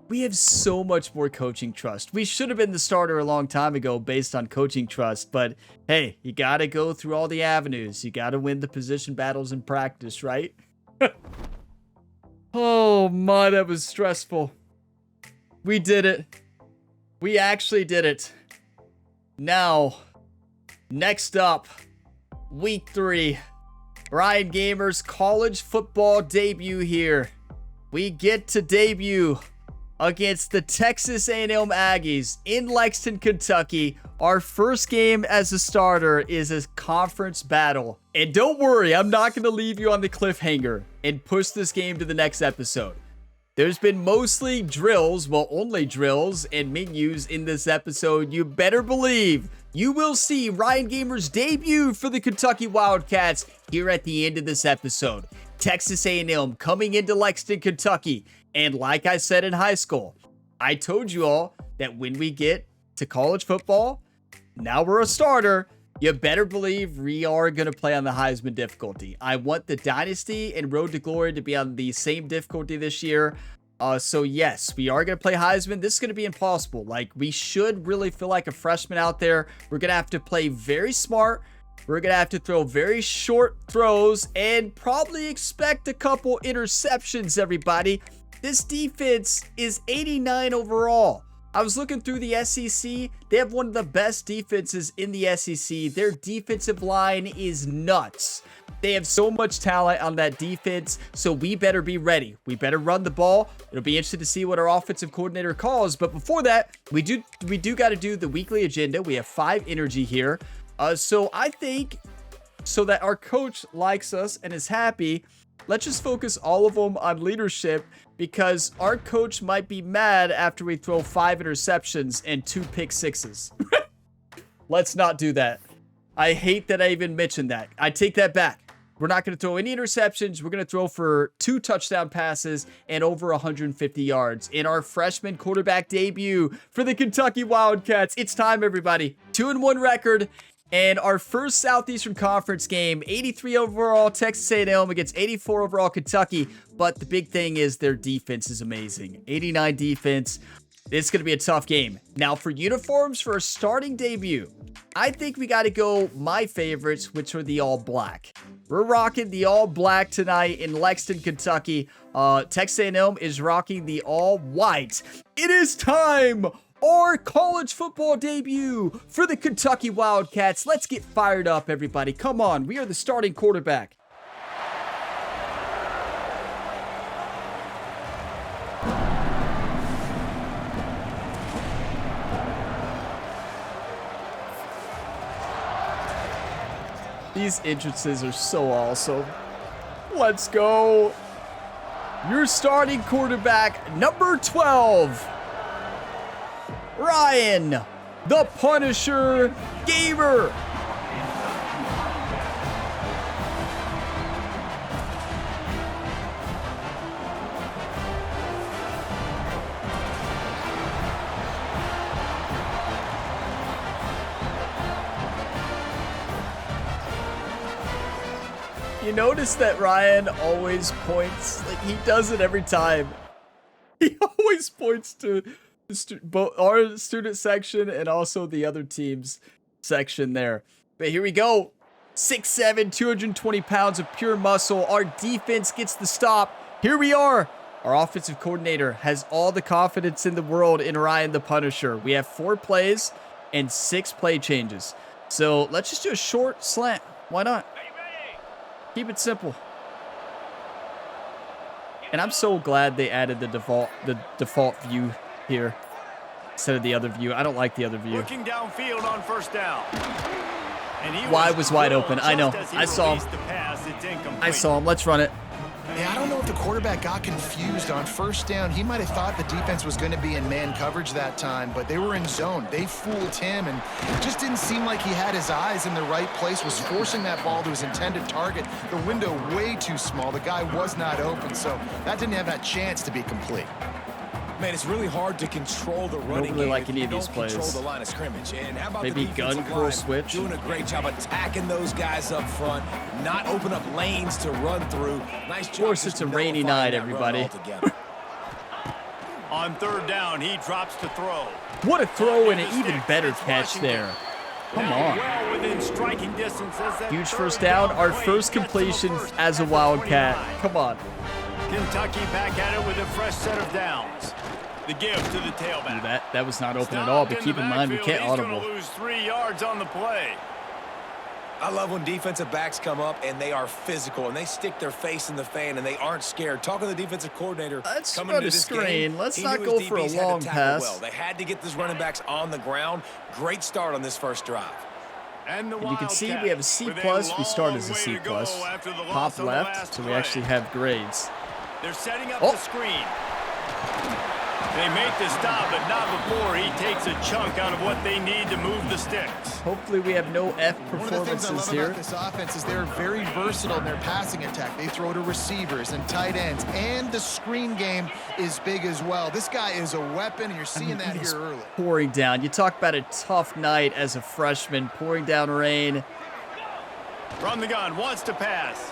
We have so much more coaching trust. We should have been the starter a long time ago based on coaching trust, but hey, you got to go through all the avenues. You got to win the position battles in practice, right? Oh my, that was stressful. We did it. We actually did it. Now, next up, Week 3. Ryan Gamer's college football debut here. We get to debut against the Texas A&M Aggies in Lexington, Kentucky. Our first game as a starter is a conference battle. And don't worry, I'm not going to leave you on the cliffhanger and push this game to the next episode. There's been mostly drills, well, only drills and menus in this episode. You better believe you will see Ryan Gamer's debut for the Kentucky Wildcats here at the end of this episode. Texas A&M coming into Lexington, Kentucky. And like I said in high school, I told you all that when we get to college football, now we're a starter, you better believe we are going to play on the Heisman difficulty. I want the Dynasty and Road to Glory to be on the same difficulty this year. So yes, we are going to play Heisman. This is going to be impossible. Like, we should really feel like a freshman out there. We're going to have to play very smart. We're going to have to throw very short throws and probably expect a couple interceptions, everybody. This defense is 89 overall. I was looking through the SEC. They have one of the best defenses in the SEC. Their defensive line is nuts. They have so much talent on that defense, so we better be ready. We better run the ball. It'll be interesting to see what our offensive coordinator calls. But before that, we do got to do the weekly agenda. We have 5 energy here. So I think, so that our coach likes us and is happy, let's just focus all of them on leadership, because our coach might be mad after we throw 5 interceptions and 2 pick sixes. Let's not do that. I hate that I even mentioned that. I take that back. We're not going to throw any interceptions. We're going to throw for 2 touchdown passes and over 150 yards in our freshman quarterback debut for the Kentucky Wildcats. It's time, everybody. 2-1 record. And our first Southeastern Conference game, 83 overall Texas A&M against 84 overall Kentucky. But the big thing is their defense is amazing. 89 defense. It's going to be a tough game. Now, for uniforms for a starting debut, I think we got to go my favorites, which are the all black. We're rocking the all black tonight in Lexington, Kentucky. Texas A&M is rocking the all white. It is time! Our college football debut for the Kentucky Wildcats. Let's get fired up, everybody. Come on, we are the starting quarterback. These entrances are so awesome. Let's go. Your starting quarterback, number 12. Ryan, the Punisher Gamer. notice that Ryan always points, like he does it every time. He always points to both our student section and also the other team's section there. But here we go. 6'7", 220 pounds of pure muscle. Our defense gets the stop. Here we are. Our offensive coordinator has all the confidence in the world in Ryan the Punisher. We have 4 plays and 6 play changes. So let's just do a short slant. Why not? Keep it simple. And I'm so glad they added the default view here instead of the other view. I don't like the other view. Looking downfield on first down. And he was wide open. I know. I saw him. I saw him. Let's run it. Yeah, I don't know if the quarterback got confused on first down. He might have thought the defense was going to be in man coverage that time, but they were in zone. They fooled him, and it just didn't seem like he had his eyes in the right place, was forcing that ball to his intended target. The window way too small. The guy was not open, so that didn't have that chance to be complete. Man, it's really hard to control the running really game like if any you of these don't plays. control the line of scrimmage. And how about Maybe the gun defensive curl line switch. doing a great job attacking those guys up front, not open up lanes to run through. Nice job. Of course, it's a rainy night, everybody. On third down, he drops to throw. What a throw and an even better catch there. Come on. Well within striking distance as that Huge third first down. Our play first gets to the completion first as a at the Wildcat. 29. Come on. Kentucky back at it with a fresh set of downs. The give to the tailback. That was not open at all, but keep in mind we can't audible. He's going to lose 3 yards on the play. I love when defensive backs come up and they are physical and they stick their face in the fan and they aren't scared. Talking to the defensive coordinator, Let's coming run to a this screen. game, Let's he not knew go his for a DBs had to long tackle pass. well. They had to get these running backs on the ground. Great start on this first drive. And You can see we have a C+. We start as a C+. Pop left, so we actually have grades. They're setting up Oh. the screen. They make the stop, but not before he takes a chunk out of what they need to move the sticks. Hopefully we have no F One of the things I performances love here. about this offense is they're very versatile in their passing attack. They throw to receivers and tight ends, and the screen game is big as well. This guy is a weapon, and you're seeing that It is here early. pouring down. You talk about a tough night as a freshman, pouring down rain. From the gun, wants to pass.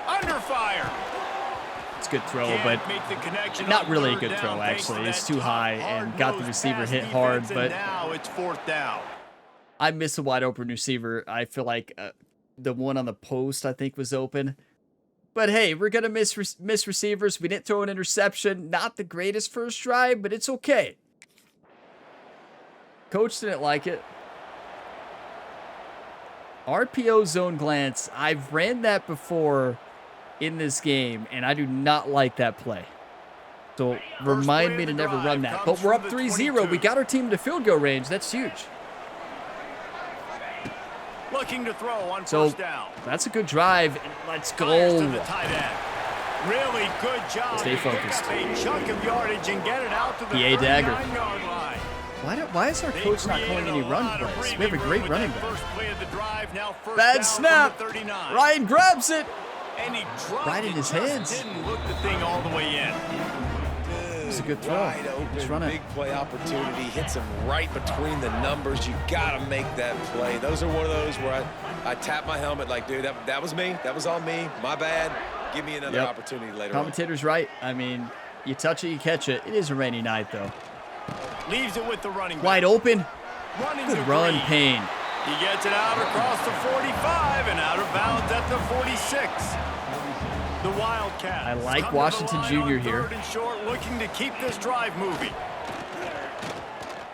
Under fire. It's a good throw, Can't but make the connection not on really a third good down throw, thanks to actually. It's that too high tough, and got the hard-nosed receiver pass hit hard, defense, but and now it's fourth down. I missed a wide open receiver. I feel like the one on the post, I think, was open. But hey, we're going to miss receivers. We didn't throw an interception. Not the greatest first drive, but it's okay. Coach didn't like it. RPO zone glance. I've ran that before in this game, and I do not like that play. So remind me to never run that. But we're up 3-0. We got our team to field goal range. That's huge. Looking to throw on So first down. that's a good drive. And let's Fires to go. the tight end. Really good job. Stay to pick focused. up a chunk of yardage and get it out to the PA dagger. 39-yard line. Why is our They coach not calling created any a run lot of plays? We have a breathing great room running with that back. first play of the drive. Now first Bad down snap. from the 39. Ryan grabs it. And he dropped Right in it, his just hands. Didn't look the thing all the way in. It's a good throw. Wide Just open, run it. big play opportunity. Hits him right between the numbers. You got to make that play. Those are one of those where I tap my helmet like, dude, that was me. That was on me. My bad. Give me another opportunity later on. Commentator's right. I mean, you touch it, you catch it. It is a rainy night, though. Leaves it with the running back. Wide open. Running Good to run, Green. Payne. He gets it out across the 45 and out of bounds at the 46. The Wildcats. I like come to the Washington line Jr. on here. third and short, looking to keep this drive moving.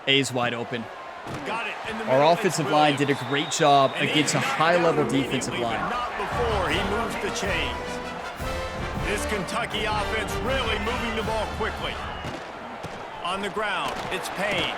A's wide open. Got it in the Our middle. offensive It's line did a Williams. great job And against a he's knocked high-level down defensive immediately, line. but not before he moves the chains. This Kentucky offense really moving the ball quickly. On the ground, it's Payne.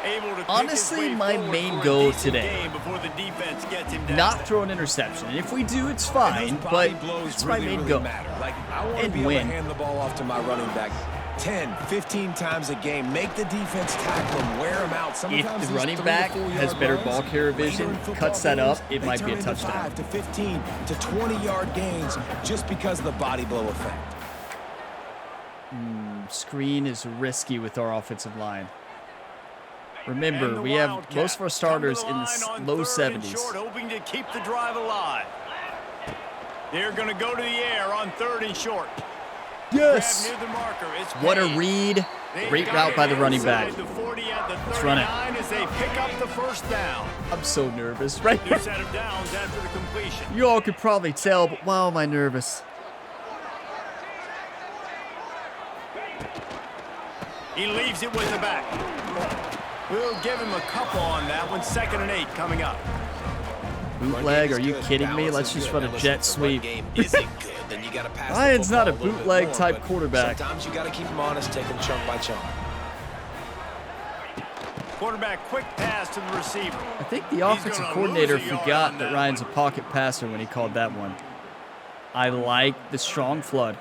Able to pick Honestly, his way my forward main for a goal decent today, game before the defense gets him down. Not throw an interception. And if we do, it's And fine, those but body blows it's my really, main really goal. matter. Like, I want to And be able win. to hand the ball off to my running back 10, 15 times a game. Make the defense tackle him, wear him out. If Sometimes the these running 3 to back 4 yard has better runs, ball carrier later vision, in football cuts that up, games, it they might be turn a into touchdown. 5 to 15 to 20-yard gains just because of the body blow effect. Screen is risky with our offensive line. And Remember, the we have Wildcats most of our come to starters the in line the on low third and 70s. short, hoping to keep the drive alive. They're going to go to the air on 3rd and short. Yes. Grab near the marker. It's What a Payne. read. They've Great got route it by the running inside back. the 40 at the Let's run it. 39 as they pick up the first down. I'm so nervous right New now. set of downs after the completion. You all could probably tell, but wow, am I nervous. He leaves it with the back. We'll give him a couple on that one. 2nd and 8 coming up. Bootleg? Are you kidding me? Let's just run a jet sweep. Ryan's not a bootleg type quarterback. Sometimes you got to keep him honest, take him chunk by chunk. Quarterback quick pass to the receiver. I think the offensive gonna coordinator lose a yard forgot on that that Ryan's a one. pocket passer when he called that one. I like the strong flood.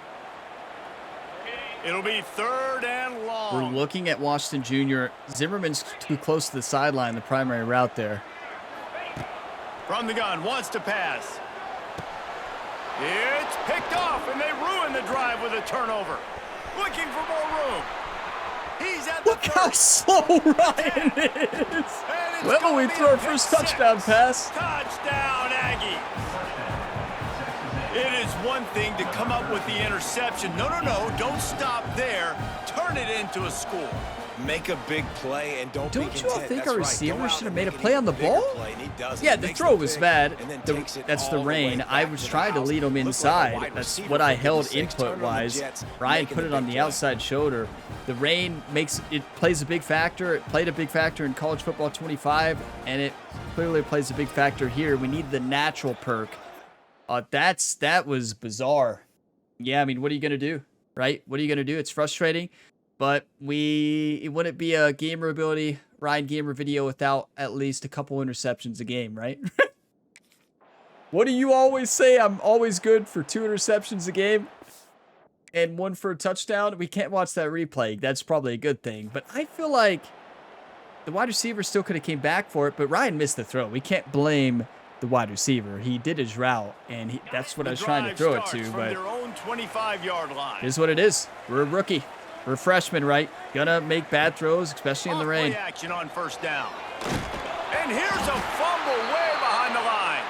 It'll be 3rd and We're long. looking at Washington Jr. Zimmerman's too close to the sideline, the primary route there. From the gun, wants to pass. It's picked off, and they ruin the drive with a turnover. Looking for more room. He's at the Look how 30. slow Ryan is. And it's Well, gonna we be threw a our pick first six. touchdown pass. Touchdown, Aggie. It is one thing to come up with the interception. No, don't stop there. Turn it into a score. Make a big play and don't be Don't you all content. think That's our right. receiver Go out should have and made a make an play on the even bigger ball? play, and he does it. Yeah, the Makes throw the was pick, bad. and then The- takes it that's the all way rain. back I to was the trying to house. lead him Looked like a inside. wide That's receiver what I for held 56, turn on the input-wise. Jets, Ryan making put it the on big the play. outside shoulder. The rain plays a big factor. It played a big factor in college football 25, and it clearly plays a big factor here. We need the natural perk. That was bizarre. Yeah, I mean, what are you gonna do, right? What are you gonna do? It's frustrating, but it wouldn't be a gamer ability Ryan Gamer video without at least a couple interceptions a game, right? What do you always say? I'm always good for 2 interceptions a game and 1 for a touchdown. We can't watch that replay. That's probably a good thing, but I feel like the wide receiver still could have came back for it, but Ryan missed the throw. We can't blame the wide receiver. He did his route, and that's what I was trying to throw it to, but their own 25-yard line. it is what it is. We're a rookie. We're a freshman, right? Gonna make bad throws, especially in the Off-play rain. action on 1st down. And here's a fumble way behind the line.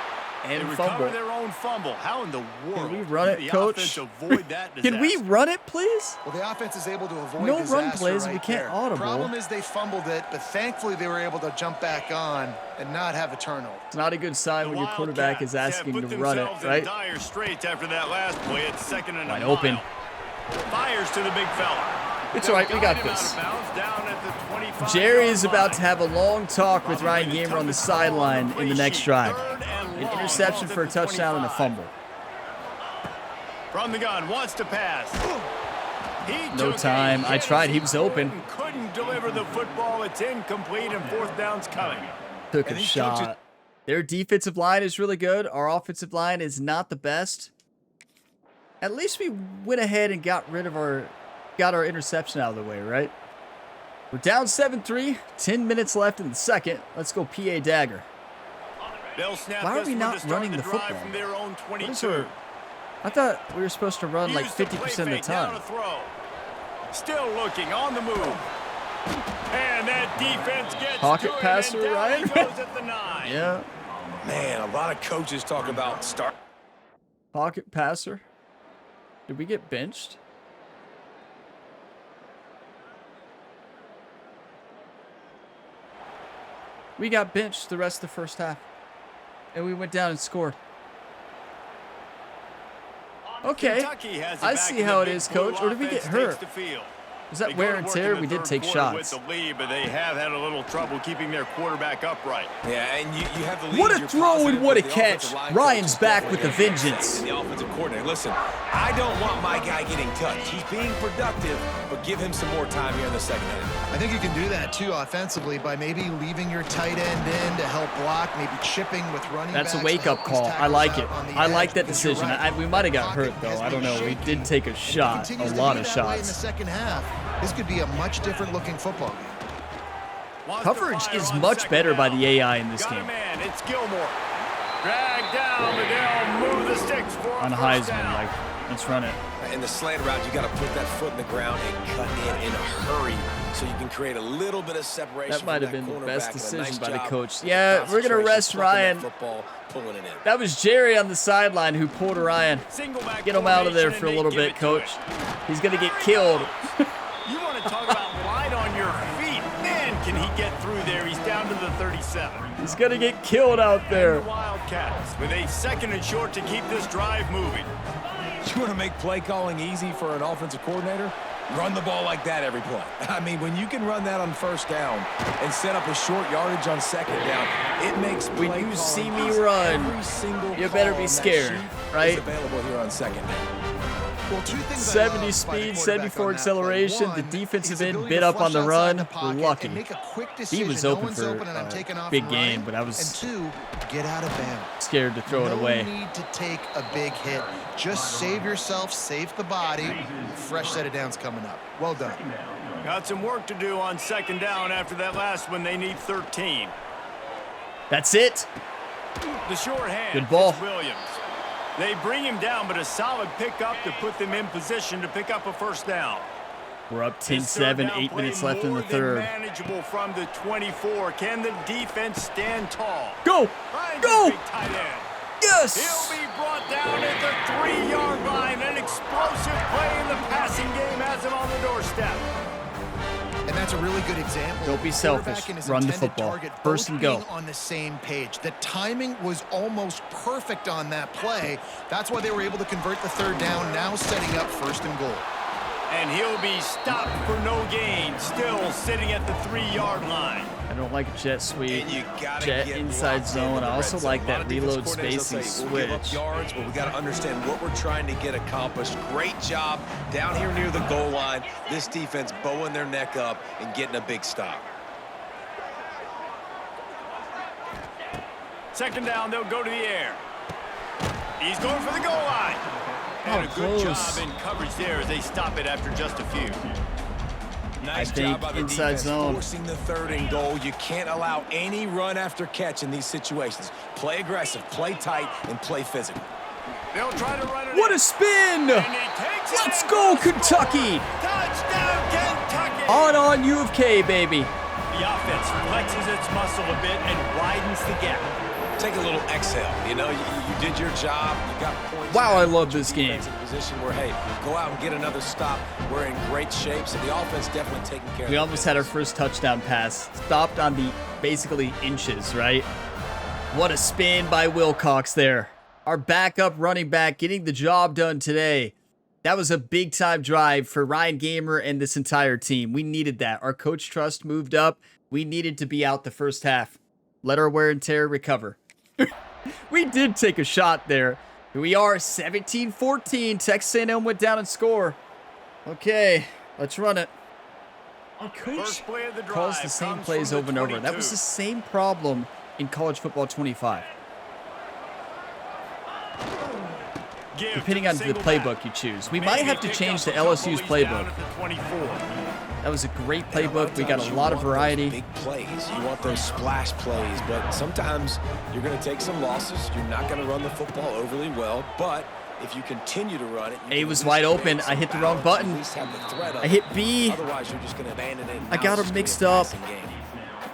They And recover fumble. their own fumble. How in the world we run did it, the coach? offense avoid that Can we disaster? run it, please? Well, the offense is able to avoid No disaster run plays, right we can't there. audible. Problem is they fumbled it, but thankfully they were able to jump back on and not have a turnover. It's not a good sign when your quarterback is Wildcats asking have to put run it, themselves in right? dire straits after that last play. It's 2nd and a Wide mile. open. Fires to the big fella. It's all right, we got Guide him out this. of bounds down at the 25-yard Jerry is about line. to have a long talk with Ryan Gamer on the sideline in the next drive. 3rd and An long. interception Ball's for a at the touchdown and a 25. fumble. From the gun, wants to pass. He No took time. a I hit tried. as He was open. Couldn't deliver the football. It's incomplete, and 4th down's coming. Took a And these shot. coaches- Their defensive line is really good. Our offensive line is not the best. At least we went ahead and got our interception out of the way, right? We're down 7-3. 10 minutes left in the second. Let's go PA dagger. They'll snap Why are this we one not to start running the the drive football? from their own What is 22. our... I thought we were supposed to run like Use the 50% of play the fake, down time. a throw. Still looking on the move. And that defense gets Pocket to him, passer, and down Ryan. he goes at the 9. Yeah. Man, a lot of coaches talk about start. Pocket passer. Did we get benched? We got benched the rest of the first half. And we went down and scored. Okay. Kentucky has it I back see in the how it big is, coach. blue Or did we get offense hurt? takes the field. Is They that go wear to and work tear? in the We did third take quarter shots. with the lead, but they have had a little trouble keeping their quarterback upright. Yeah, and you have the lead. What a you're throw and positive, what a but the catch. offensive line Ryan's coach is back with the definitely vengeance. the offensive coordinator. Listen, I don't want my guy getting touched. He's being productive, but give him some more time here in the second inning. I think you can do that too offensively by maybe leaving your tight end in to help block, maybe chipping with running That's a backs to wake-up help these call. I tackles like out it. on the I like edge, that because you're decision. right. We might have got Pocket hurt, though. has I don't been know. We shaky, did take a and if it shot. continues A to lot be of that way in the shots. second half, this could be a much different looking football game. Wants to Coverage fire is on much second better by down. the AI in this Got a game. man. It's Gilmore. Dragged down, but they'll move the sticks for a On first Heisman, down. like, Let's run it. In the slant route, you got to put that foot in the ground and cut in a hurry so you can create a little bit of separation. That might have been the best cornerback, and a decision nice by the job coach. with Yeah, we're going to concentration, rest plucking that Ryan. football, pulling it in. That was Jerry on the sideline who pulled Ryan. Single back Get him out of there for a formation, little and they bit, give it to coach. him. He's going to get killed. You want to talk about light on your feet. Man, can he get through there. He's down to the 37. He's going to get killed out And there. the Wildcats with a 2nd and short to keep this drive moving. You want to make play calling easy for an offensive coordinator? Run the ball like that every play. I mean, when you can run that on 1st down and set up a short yardage on 2nd down, it makes play When you calling see me easy. run, Every single you better call be on that scared, sheet right? is available here on 2nd down. Well, 2 things 70 I love by the speed, quarterback 74 on that acceleration. play. The One, defensive his end ability bit to up on flush the outside run. the We're pocket lucky. and make a quick He decision. was No open one's for open and I'm a taking off big and game, running. but I was And 2, get out of bounds. scared to throw it No away. need to take a big hit. Just save yourself, save the body. Fresh set of downs coming up. Well done. Got some work to do on 2nd down after that last one. They need 13. That's it. The short hand. Good ball. It's Williams. They bring him down, but a solid pickup to put them in position to pick up a 1st down. We're up This third 10-7, down 8 play minutes left in more the than 3rd. Manageable from the 24. Can the defense stand tall? Go! Finds Go! a big tight end. Yes! He'll be brought down at the 3-yard line. An explosive play in the passing game has him on the doorstep. And that's a really good example. Don't be of the selfish. quarterback and his Run the intended football. target First both and go. being on the same page. The timing was almost perfect on that play. That's why they were able to convert the 3rd down, now setting up 1st and goal. And he'll be stopped for no gain, still sitting at the 3-yard line. I don't like a jet sweep. And you gotta Jet get inside locked zone. into the I red also zone. like A lot that of defense reload coordinators will spacing say, we'll give up switch. yards, but we got to understand what we're trying to get accomplished. Great job down here near the goal line. This defense bowing their neck up and getting a big stop. 2nd down, they'll go to the air. He's going for the goal line. And a good close. job in coverage there as they stop it after just a few. Nice think job by the inside defense zone. forcing the 3rd and goal. You can't allow any run after catch in these situations. Play aggressive, play tight, and play physical. They'll try to run it What in. a spin! And he takes it Let's in go, for the score. Kentucky! Touchdown, Kentucky! On U of K, baby. The offense flexes its muscle a bit and widens the gap. Take a little exhale. You know, you did your job. You got points. Wow, I love Put your this game. defense in a position where, hey, go out and get another stop. We're in great shape, so the offense definitely taking care of We the almost had our business. first touchdown pass. Stopped on the basically inches, right? What a spin by Wilcox there. Our backup running back getting the job done today. That was a big-time drive for Ryan Gamer and this entire team. We needed that. Our coach trust moved up. We needed to be out the first half. Let our wear and tear recover. We did take a shot there. Here we are, 17-14. Texas A&M went down and score. Okay, let's run it. Our coach First play of the drive calls the same comes plays from over and the over. That 22. was the same problem in college football 25. Give Depending to on the single playbook back. you choose. We Maybe might have to pick change up to a couple. LSU's He's playbook. down at the 24. That was a great And a lot playbook. of We got times a you lot of want those variety. Big plays. You want those splash plays, but sometimes you're going to take some losses. You're not going to run the football overly well, but if you continue to run it, you A can was at least wide create open. some I hit the wrong balance, button. at least have the threat of I it. hit B. Otherwise, you're just going to abandon it. I got Now him it's just mixed gonna be a up. passing game.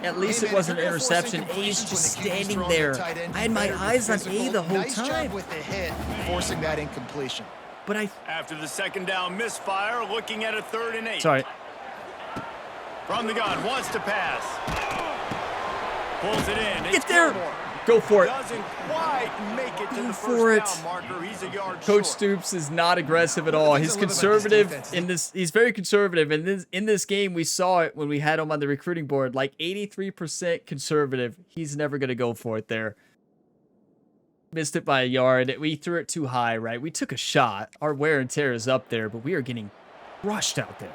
At least Hey, it man, wasn't if an you're gonna force interception. incompletions A's when just the QB's standing throwing the there. tight end, I had you my better be eyes on A physical. the whole Nice job time. with the hit, forcing that incompletion. But I... After the 2nd down misfire, looking at a 3rd and 8. Sorry. From the gun, wants to pass. Pulls it in. It's Get there. Gilmore. Go for it. Doesn't quite make it to Go the for it. first down marker. He's a yard Coach short. Stoops is not aggressive at all. He's I love about this conservative defense. in this. He's very conservative. And in this game, we saw it when we had him on the recruiting board. Like 83% conservative. He's never going to go for it there. Missed it by a yard. We threw it too high, right? We took a shot. Our wear and tear is up there, but we are getting rushed out there.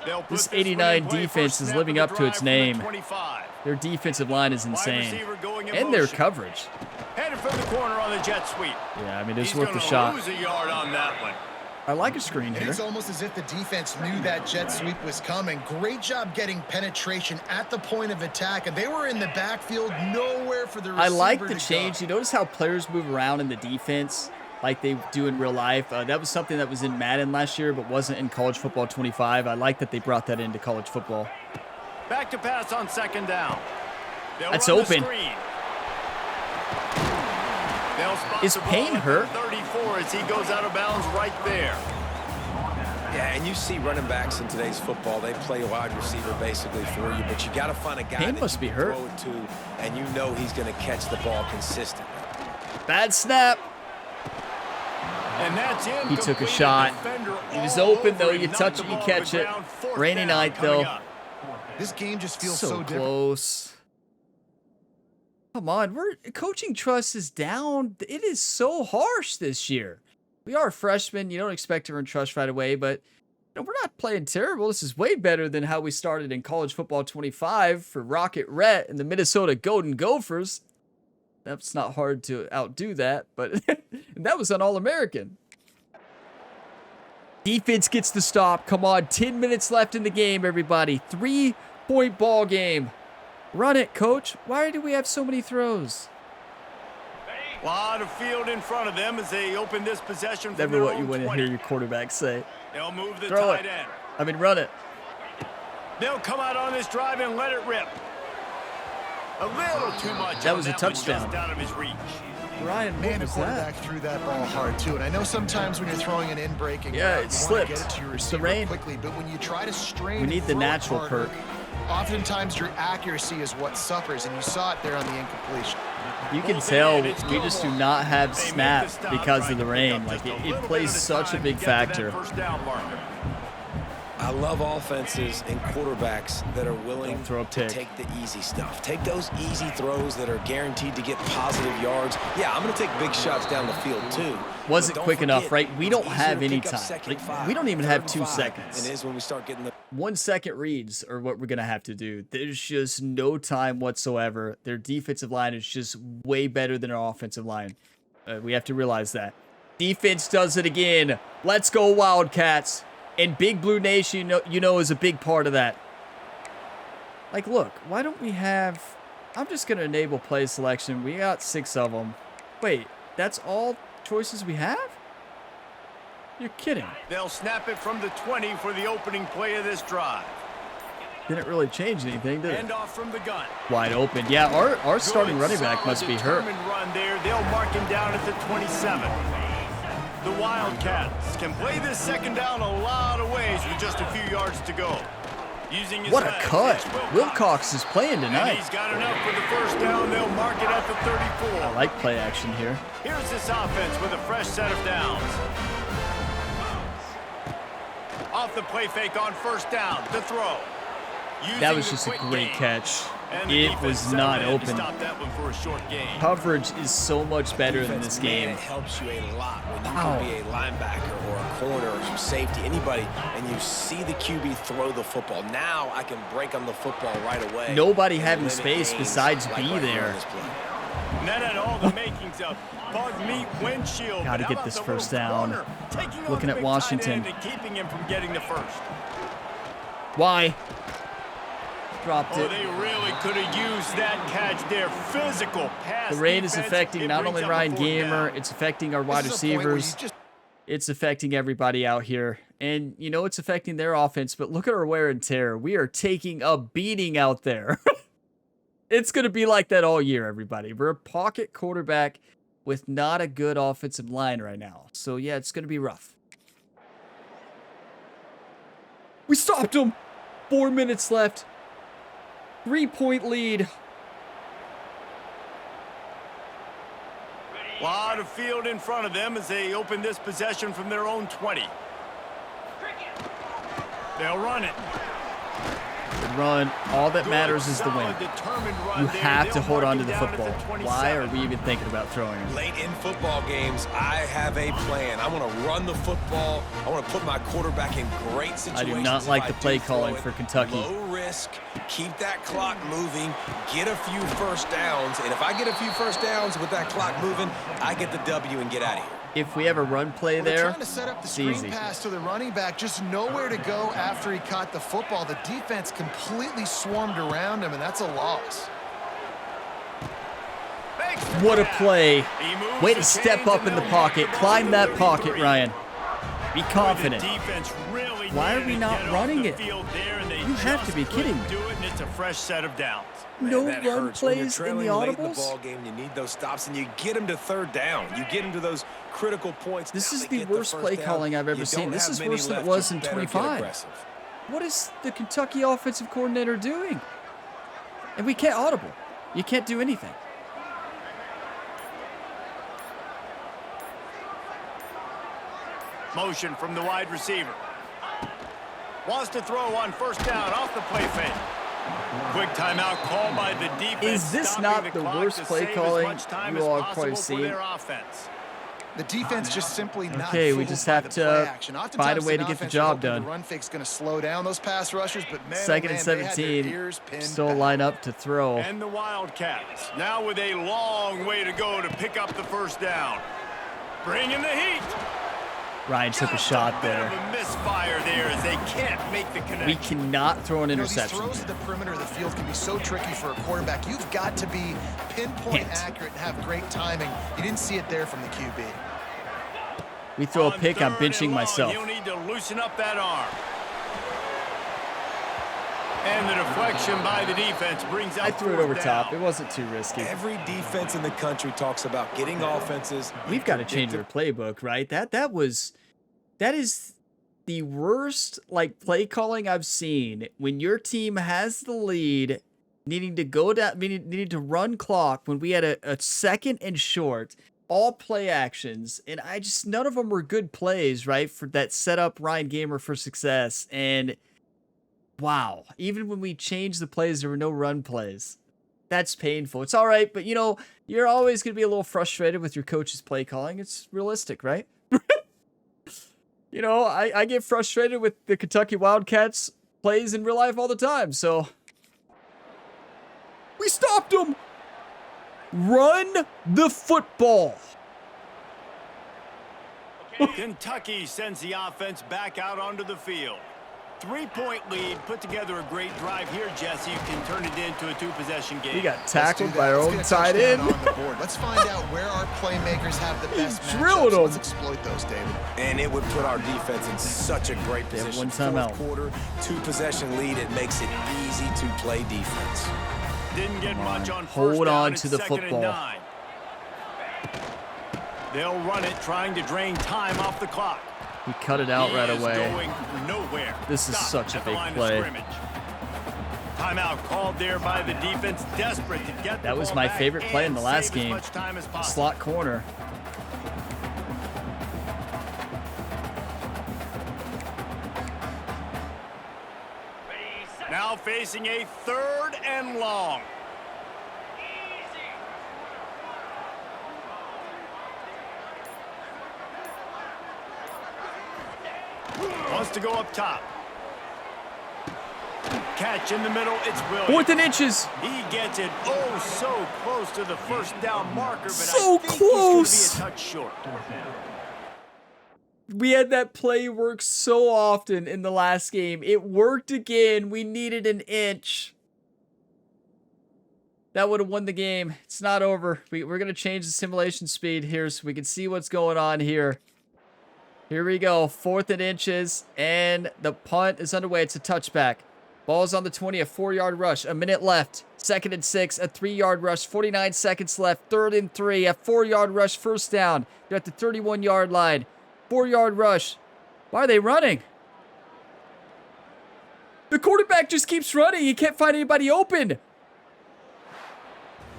They'll put This one in 89 play. defense First is snap living of up the to its drive from the name. 25. Their defensive line is Wide insane. receiver going in And their motion. coverage. Headed for the corner on the jet sweep. Yeah, I mean, it's He's worth gonna a shot. lose a yard on that one. I like a screen And here. it's almost as if the defense knew that jet sweep was coming. Great job getting penetration at the point of attack, and they were in the backfield, nowhere for the receiver I like the to change. go. You notice how players move around in the defense? like they do in real life. That was something that was in Madden last year, but wasn't in College Football 25. I like that they brought that into college football. Back to pass on second down. That's open. Is Payne hurt? 34 as he goes out of bounds right there. Yeah, and you see running backs in today's football, they play wide receiver basically for you, but you got to find a guy Payne that must be hurt. throw it to, and you know he's going to catch the ball consistently. Bad snap. And that's He took a shot. He was open, though. You touch it, you catch it. Rainy night, though. This game just feels so different. Close. Come on, coaching trust is down. It is so harsh this year. We are freshmen. You don't expect to earn trust right away, but we're not playing terrible. This is way better than how we started in College Football 25 for Rocket Rhett and the Minnesota Golden Gophers. That's not hard to outdo that, but that was an All-American. Defense gets the stop. Come on, 10 minutes left in the game, everybody. 3-point ball game. Run it, coach. Why do we have so many throws? A lot of field in front of them as they open this possession from Never their what own you want to 20. hear your quarterback say. They'll move the Throw tight end. run it. They'll come out on this drive and let it rip. A little too much. That was a one touchdown. just out of his reach. Ryan, Man, what the was quarterback that? threw that ball hard too. And I know sometimes when you're throwing an in-breaking Yeah, route, it you slipped. want to get it to your It's the receiver rain. quickly, but when you try to strain We and need the throw it natural harder, perk. oftentimes your accuracy is what suffers, and you saw it there on the incompletion. You can tell we just do not have snap because of the rain. Like it plays such a big factor. I love offenses and quarterbacks that are willing Don't throw a to pick. take the easy stuff. Take those easy throws that are guaranteed to get positive yards. Yeah, I'm going to take big shots down the field too. Wasn't But don't quick enough, forget, right? We it's don't have easier to any pick up time. second Like, five, we don't even third have and 2 5 seconds. than it is when we start getting the 1 second reads are what we're going to have to do. There's just no time whatsoever. Their defensive line is just way better than our offensive line. We have to realize that. Defense does it again. Let's go Wildcats. And Big Blue Nation, you know, is a big part of that. Like, look, why don't we have... I'm just going to enable play selection. We got 6 of them. Wait, that's all choices we have? You're kidding. They'll snap it from the 20 for the opening play of this drive. Didn't really change anything, did it? End off from the gun. Wide open. Yeah, our starting running back must be hurt. Determined run there. They'll mark him down at the 27. The Wildcats can play this second down a lot of ways with just a few yards to go. Using his What a legs, cut. it's Wilcox is playing And tonight. he's got enough for the first down. They'll mark it at the 34. I like play action here. Here's this offense with a fresh set of downs. Off the play fake on first down. The throw. That was just a great catch. It was not open. Stop that one for a short gain. Coverage is so much better in this Man, game. it helps you a lot when you Wow. can be a linebacker or a corner or safety, anybody, and you see the QB throw the football. Now I can break on the football right away. Nobody and having limit space gains besides like B right here there. on this play. That had all the makings of bug meat windshield. Gotta but how get about this the first little down. corner, taking on Looking the at big Washington. tight end and keeping him from getting the first. Why? Dropped Oh, it. they really could have used that catch there. Physical pass. The rain is defense. affecting It not brings only up a Ryan fourth Gamer, down. it's affecting our wide This is a point where you receivers. just- It's affecting everybody out here. And, you know, it's affecting their offense, but look at our wear and tear. We are taking a beating out there. It's going to be like that all year, everybody. We're a pocket quarterback with not a good offensive line right now. So, yeah, it's going to be rough. We stopped him. 4 minutes left. 3-point lead. A lot of field in front of them as they open this possession from their own 20. They'll run it. Good run. All that matters is the win. Solid, determined run You there. have to They'll hold mark on to him the down at football. 27. Why are we even thinking about throwing it? Late in football games, I have a plan. I want to run the football. I want to put my quarterback in great situations. I do not if like I the do play throw calling it. for Kentucky. Low risk, keep that clock moving, get a few first downs, and if I get a few first downs with that clock moving, I get the W and get out of here. If we have a run play Well, they're there, trying to set up the it's screen easy. pass to the running back, just nowhere to go after he caught the football. The defense completely swarmed around him, and that's a loss. Makes What a play. He moves Way to the step chains up and in the they'll pocket. mark Climb it that for pocket, 33. Ryan. Be confident. The defense really Why are we needed to not get off running the it? field there, and they You have to just be kidding couldn't me. do it, and it's a fresh set of downs. No that run hurts. When you're plays in the trailing late in the audibles? ball game, you need those stops, and you get them to third down. You get them to those critical points. This Now is they the get worst first play down. calling I've ever You seen. don't This have is many worse than it left. was You in better get 25. aggressive. What is the Kentucky offensive coordinator doing? And we can't audible. You can't do anything. Motion from the wide receiver. Wants to throw on first down off the play fake. Quick timeout called by the defense. Is this stopping not the clock worst to play save as calling much time you as all have possible probably for seen? their offense. The defense just simply not Okay, we fooled just by have the to play action. find a Oftentimes, way an to get the offense job hoping done. The run fake's going to slow down those pass rushers, but man, Second oh and man, they had their 17. ears pinned Still back. line up to throw. And the Wildcats now with a long way to go to pick up the first down. Bringing the heat. Ryan took a Just shot bit there. of a misfire there as they can't make the connection. We cannot throw an You know, these interception. throws at the perimeter of the field can be so tricky for a quarterback. You've got to be pinpoint Can't. accurate and have great timing. You didn't see it there from the QB. We throw a On pick, I'm third and benching long, myself. He'll need to loosen up that arm. And the deflection by the defense brings out I threw it fourth over top. down. It wasn't too risky. Every defense in the country talks about getting offenses. We've got to change our playbook, right? That is the worst like play calling I've seen when your team has the lead, needing to go down, needing to run clock when we had a second and short, all play actions, and none of them were good plays, right? For that set up Ryan Gamer for success. And wow, even when we changed the plays, there were no run plays. That's painful. It's all right, but you're always going to be a little frustrated with your coach's play calling. It's realistic, right? I get frustrated with the Kentucky Wildcats plays in real life all the time, so we stopped them. Run the football. Kentucky sends the offense back out onto the field. 3-point lead, put together a great drive here, Jesse. You can turn it into a two-possession game. We got Let's do tackled that. by our Let's own get a tight touchdown end. on the board. Let's find out where our playmakers have the best drilled matchups. him. Let's exploit those, David. And it would put our defense in such a great They have position. one timeout. Fourth quarter, two-possession lead. It makes it easy to play defense. Didn't get much on Hold first down. on It's to the 2nd and football. 9. They'll run it, trying to drain time off the clock. He cut it out He right is away. Going nowhere. This is Stop such a at the big line of play. scrimmage. Timeout called there by the defense, desperate to get the That was ball my back favorite play in and the last save as game. much time as possible. Slot corner. Ready, set, Now facing a 3rd and long. easy. Wants to go up top. Catch in the middle, it's Williams. 4th and inches. He gets it so close to the first down marker, but So I think close. he's going to be a touch short. We had that play work so often in the last game. It worked again. We needed an inch. That would have won the game. It's not over. We're going to change the simulation speed here so we can see what's going on here. Here we go. 4th and inches. And the punt is underway. It's a touchback. Ball's on the 20. A 4-yard rush. A minute left. 2nd and 6. A 3-yard rush. 49 seconds left. 3rd and 3. A 4-yard rush. First down. They're at the 31-yard line. 4-yard rush. Why are they running? The quarterback just keeps running. He can't find anybody open.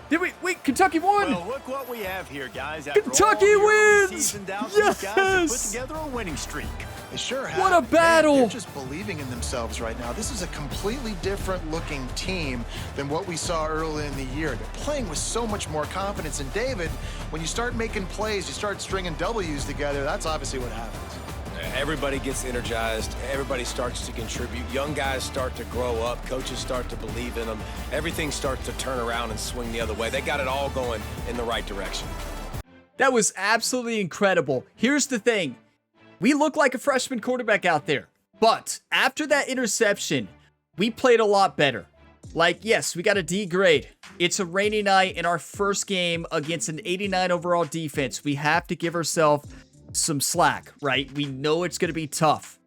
Did we? Wait, Kentucky won. Well, look what we have here, guys. After Kentucky all the early wins! seasoned out, these guys have put Yes! together a winning streak. They sure have. What a Man, battle! they're just believing in themselves right now. This is a completely different looking team than what we saw early in the year. They're playing with so much more confidence. And David, when you start making plays, you start stringing W's together, that's obviously what happens. Everybody gets energized. Everybody starts to contribute. Young guys start to grow up. Coaches start to believe in them. Everything starts to turn around and swing the other way. They got it all going in the right direction. That was absolutely incredible. Here's the thing. We look like a freshman quarterback out there. But after that interception, we played a lot better. Like, yes, we got a D grade. It's a rainy night in our first game against an 89 overall defense. We have to give ourselves some slack, right? We know it's going to be tough.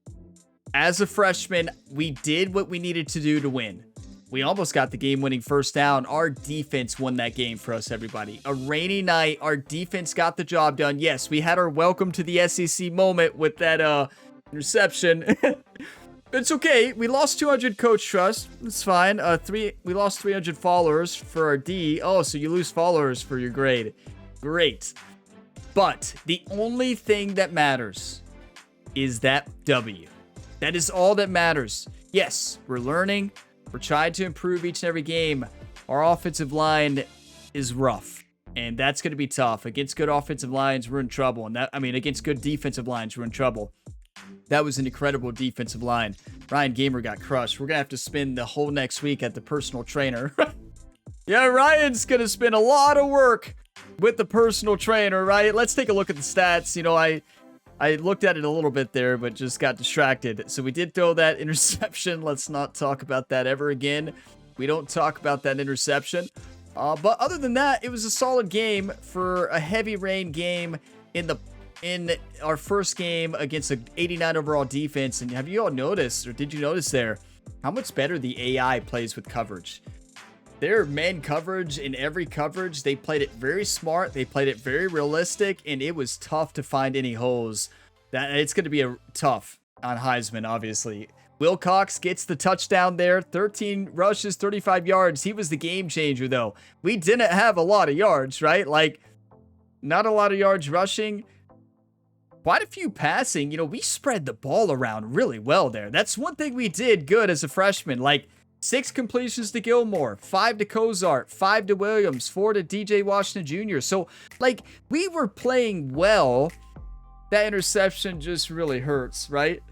As a freshman, we did what we needed to do to win. We almost got the game-winning first down. Our defense won that game for us, everybody. A rainy night, our defense got the job done. Yes, we had our welcome to the SEC moment with that interception. It's okay. We lost 200 coach trust. It's fine. We lost 300 followers for our D. Oh, so you lose followers for your grade. Great. But the only thing that matters is that W. That is all that matters. Yes, we're learning. We're trying to improve each and every game. Our offensive line is rough, and that's going to be tough. Against good offensive lines, we're in trouble. And against good defensive lines, we're in trouble. That was an incredible defensive line. Ryan Gamer got crushed. We're going to have to spend the whole next week at the personal trainer. Yeah, Ryan's going to spend a lot of work with the personal trainer, right? Let's take a look at the stats. You know, I looked at it a little bit there, but just got distracted. So we did throw that interception. Let's not talk about that ever again. We don't talk about that interception. But other than that, it was a solid game for a heavy rain game in our first game against an 89 overall defense. And have you all noticed, or did you notice there, how much better the AI plays with coverage? Their man coverage in every coverage, they played it very smart. They played it very realistic, and it was tough to find any holes. It's going to be tough on Heisman, obviously. Wilcox gets the touchdown there. 13 rushes, 35 yards. He was the game changer, though. We didn't have a lot of yards, right? Like, not a lot of yards rushing. Quite a few passing. You know, we spread the ball around really well there. That's one thing we did good as a freshman. Like, 6 completions to Gilmore, 5 to Cozart, 5 to Williams, 4 to DJ Washington Jr. So, like, we were playing well. That interception just really hurts, right?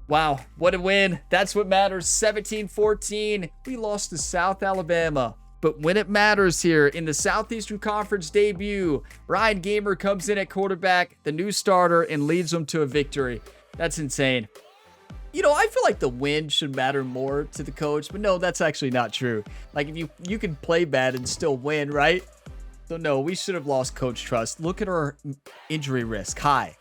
Wow, what a win. That's what matters. 17-14. We lost to South Alabama. But when it matters here in the Southeastern Conference debut, Ryan Gamer comes in at quarterback, the new starter, and leads them to a victory. That's insane. You know, I feel like the win should matter more to the coach, but no, that's actually not true. Like, if you can play bad and still win, right? So no, we should have lost coach trust. Look at our injury risk, high.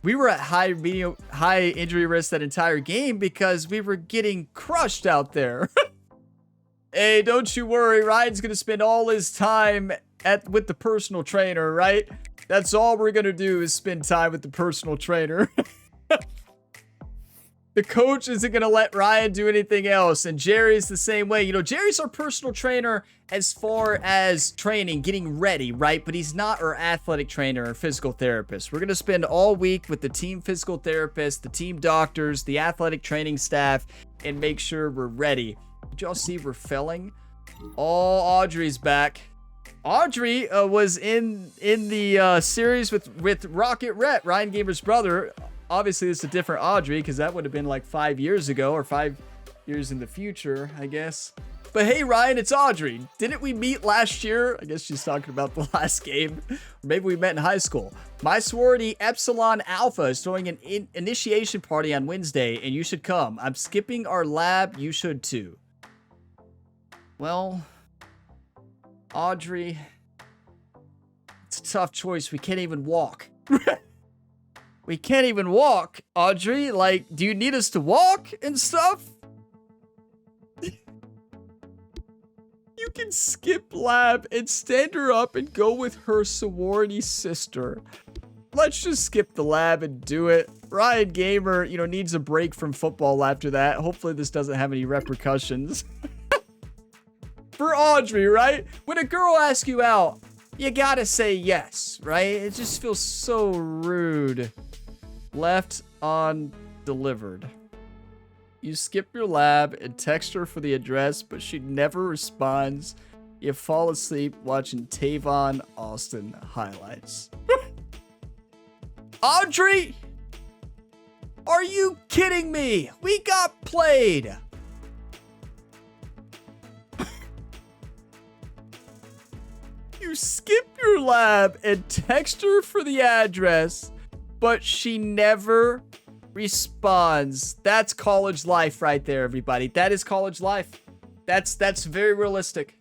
We were at high injury risk that entire game because we were getting crushed out there. Hey, don't you worry. Ryan's going to spend all his time with the personal trainer, right? That's all we're going to do is spend time with the personal trainer. The coach isn't going to let Ryan do anything else. And Jerry's the same way. You know, Jerry's our personal trainer as far as training, getting ready, right? But he's not our athletic trainer or physical therapist. We're going to spend all week with the team physical therapist, the team doctors, the athletic training staff, and make sure we're ready. Did y'all see we're failing? Oh, Audrey's back. Audrey was in the series with Rocket Rhett, Ryan Gamer's brother. Obviously, it's a different Audrey because that would have been like 5 years ago or 5 years in the future, I guess. But hey, Ryan, it's Audrey. Didn't we meet last year? I guess she's talking about the last game. Or maybe we met in high school. My sorority, Epsilon Alpha, is throwing an initiation party on Wednesday, and you should come. I'm skipping our lab. You should too. Well, Audrey, it's a tough choice. We can't even walk. We can't even walk, Audrey. Like, do you need us to walk and stuff? You can skip lab and stand her up and go with her sorority sister. Let's just skip the lab and do it. Ryan Gamer, you know, needs a break from football after that. Hopefully this doesn't have any repercussions. For Audrey, right? When a girl asks you out, you gotta say yes, right? It just feels so rude. Left undelivered. You skip your lab and text her for the address, but she never responds. You fall asleep watching Tavon Austin highlights. Audrey! Are you kidding me? We got played! You skip your lab and text her for the address, but she never responds. That's college life right there, everybody. That is college life. That's very realistic.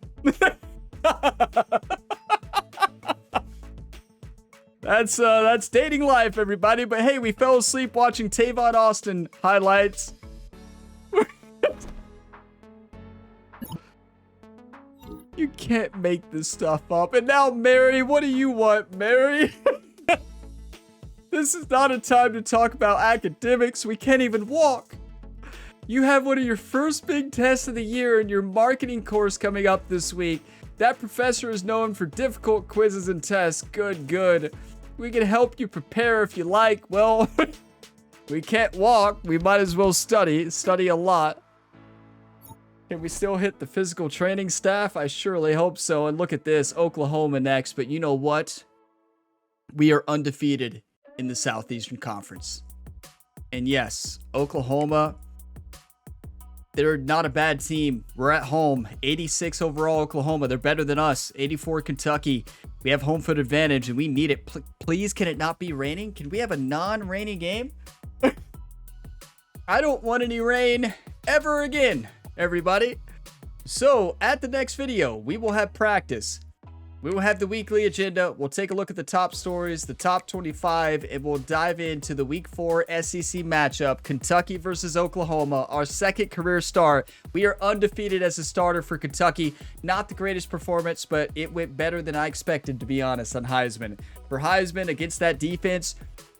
That's dating life, everybody. But hey, we fell asleep watching Tavon Austin highlights. You can't make this stuff up. And now, Mary, what do you want, Mary? This is not a time to talk about academics. We can't even walk. You have one of your first big tests of the year in your marketing course coming up this week. That professor is known for difficult quizzes and tests. Good. We can help you prepare if you like. Well, we can't walk. We might as well study a lot. Can we still hit the physical training staff? I surely hope so. And look at this, Oklahoma next. But you know what? We are undefeated in the Southeastern Conference. And yes, Oklahoma, they're not a bad team. We're at home. 86 overall Oklahoma. They're better than us. 84 Kentucky. We have home field advantage and we need it. Please, can it not be raining? Can we have a non-rainy game? I don't want any rain ever again, everybody. So at the next video, we will have practice. We will have the weekly agenda. We'll take a look at the top stories, the top 25, and we'll dive into the Week 4 SEC matchup, Kentucky versus Oklahoma, our second career start. We are undefeated as a starter for Kentucky. Not the greatest performance, but it went better than I expected, to be honest, on Heisman. For Heisman, against that defense,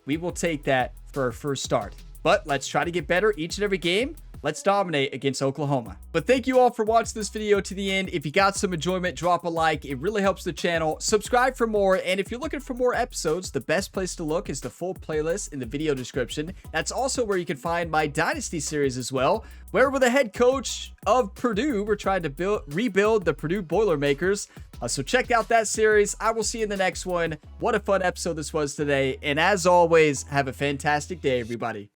we will take that for our first start. But let's try to get better each and every game. Let's dominate against Oklahoma. But thank you all for watching this video to the end. If you got some enjoyment, drop a like. It really helps the channel. Subscribe for more. And if you're looking for more episodes, the best place to look is the full playlist in the video description. That's also where you can find my Dynasty series as well, where we're the head coach of Purdue. We're trying to rebuild the Purdue Boilermakers. So check out that series. I will see you in the next one. What a fun episode this was today. And as always, have a fantastic day, everybody.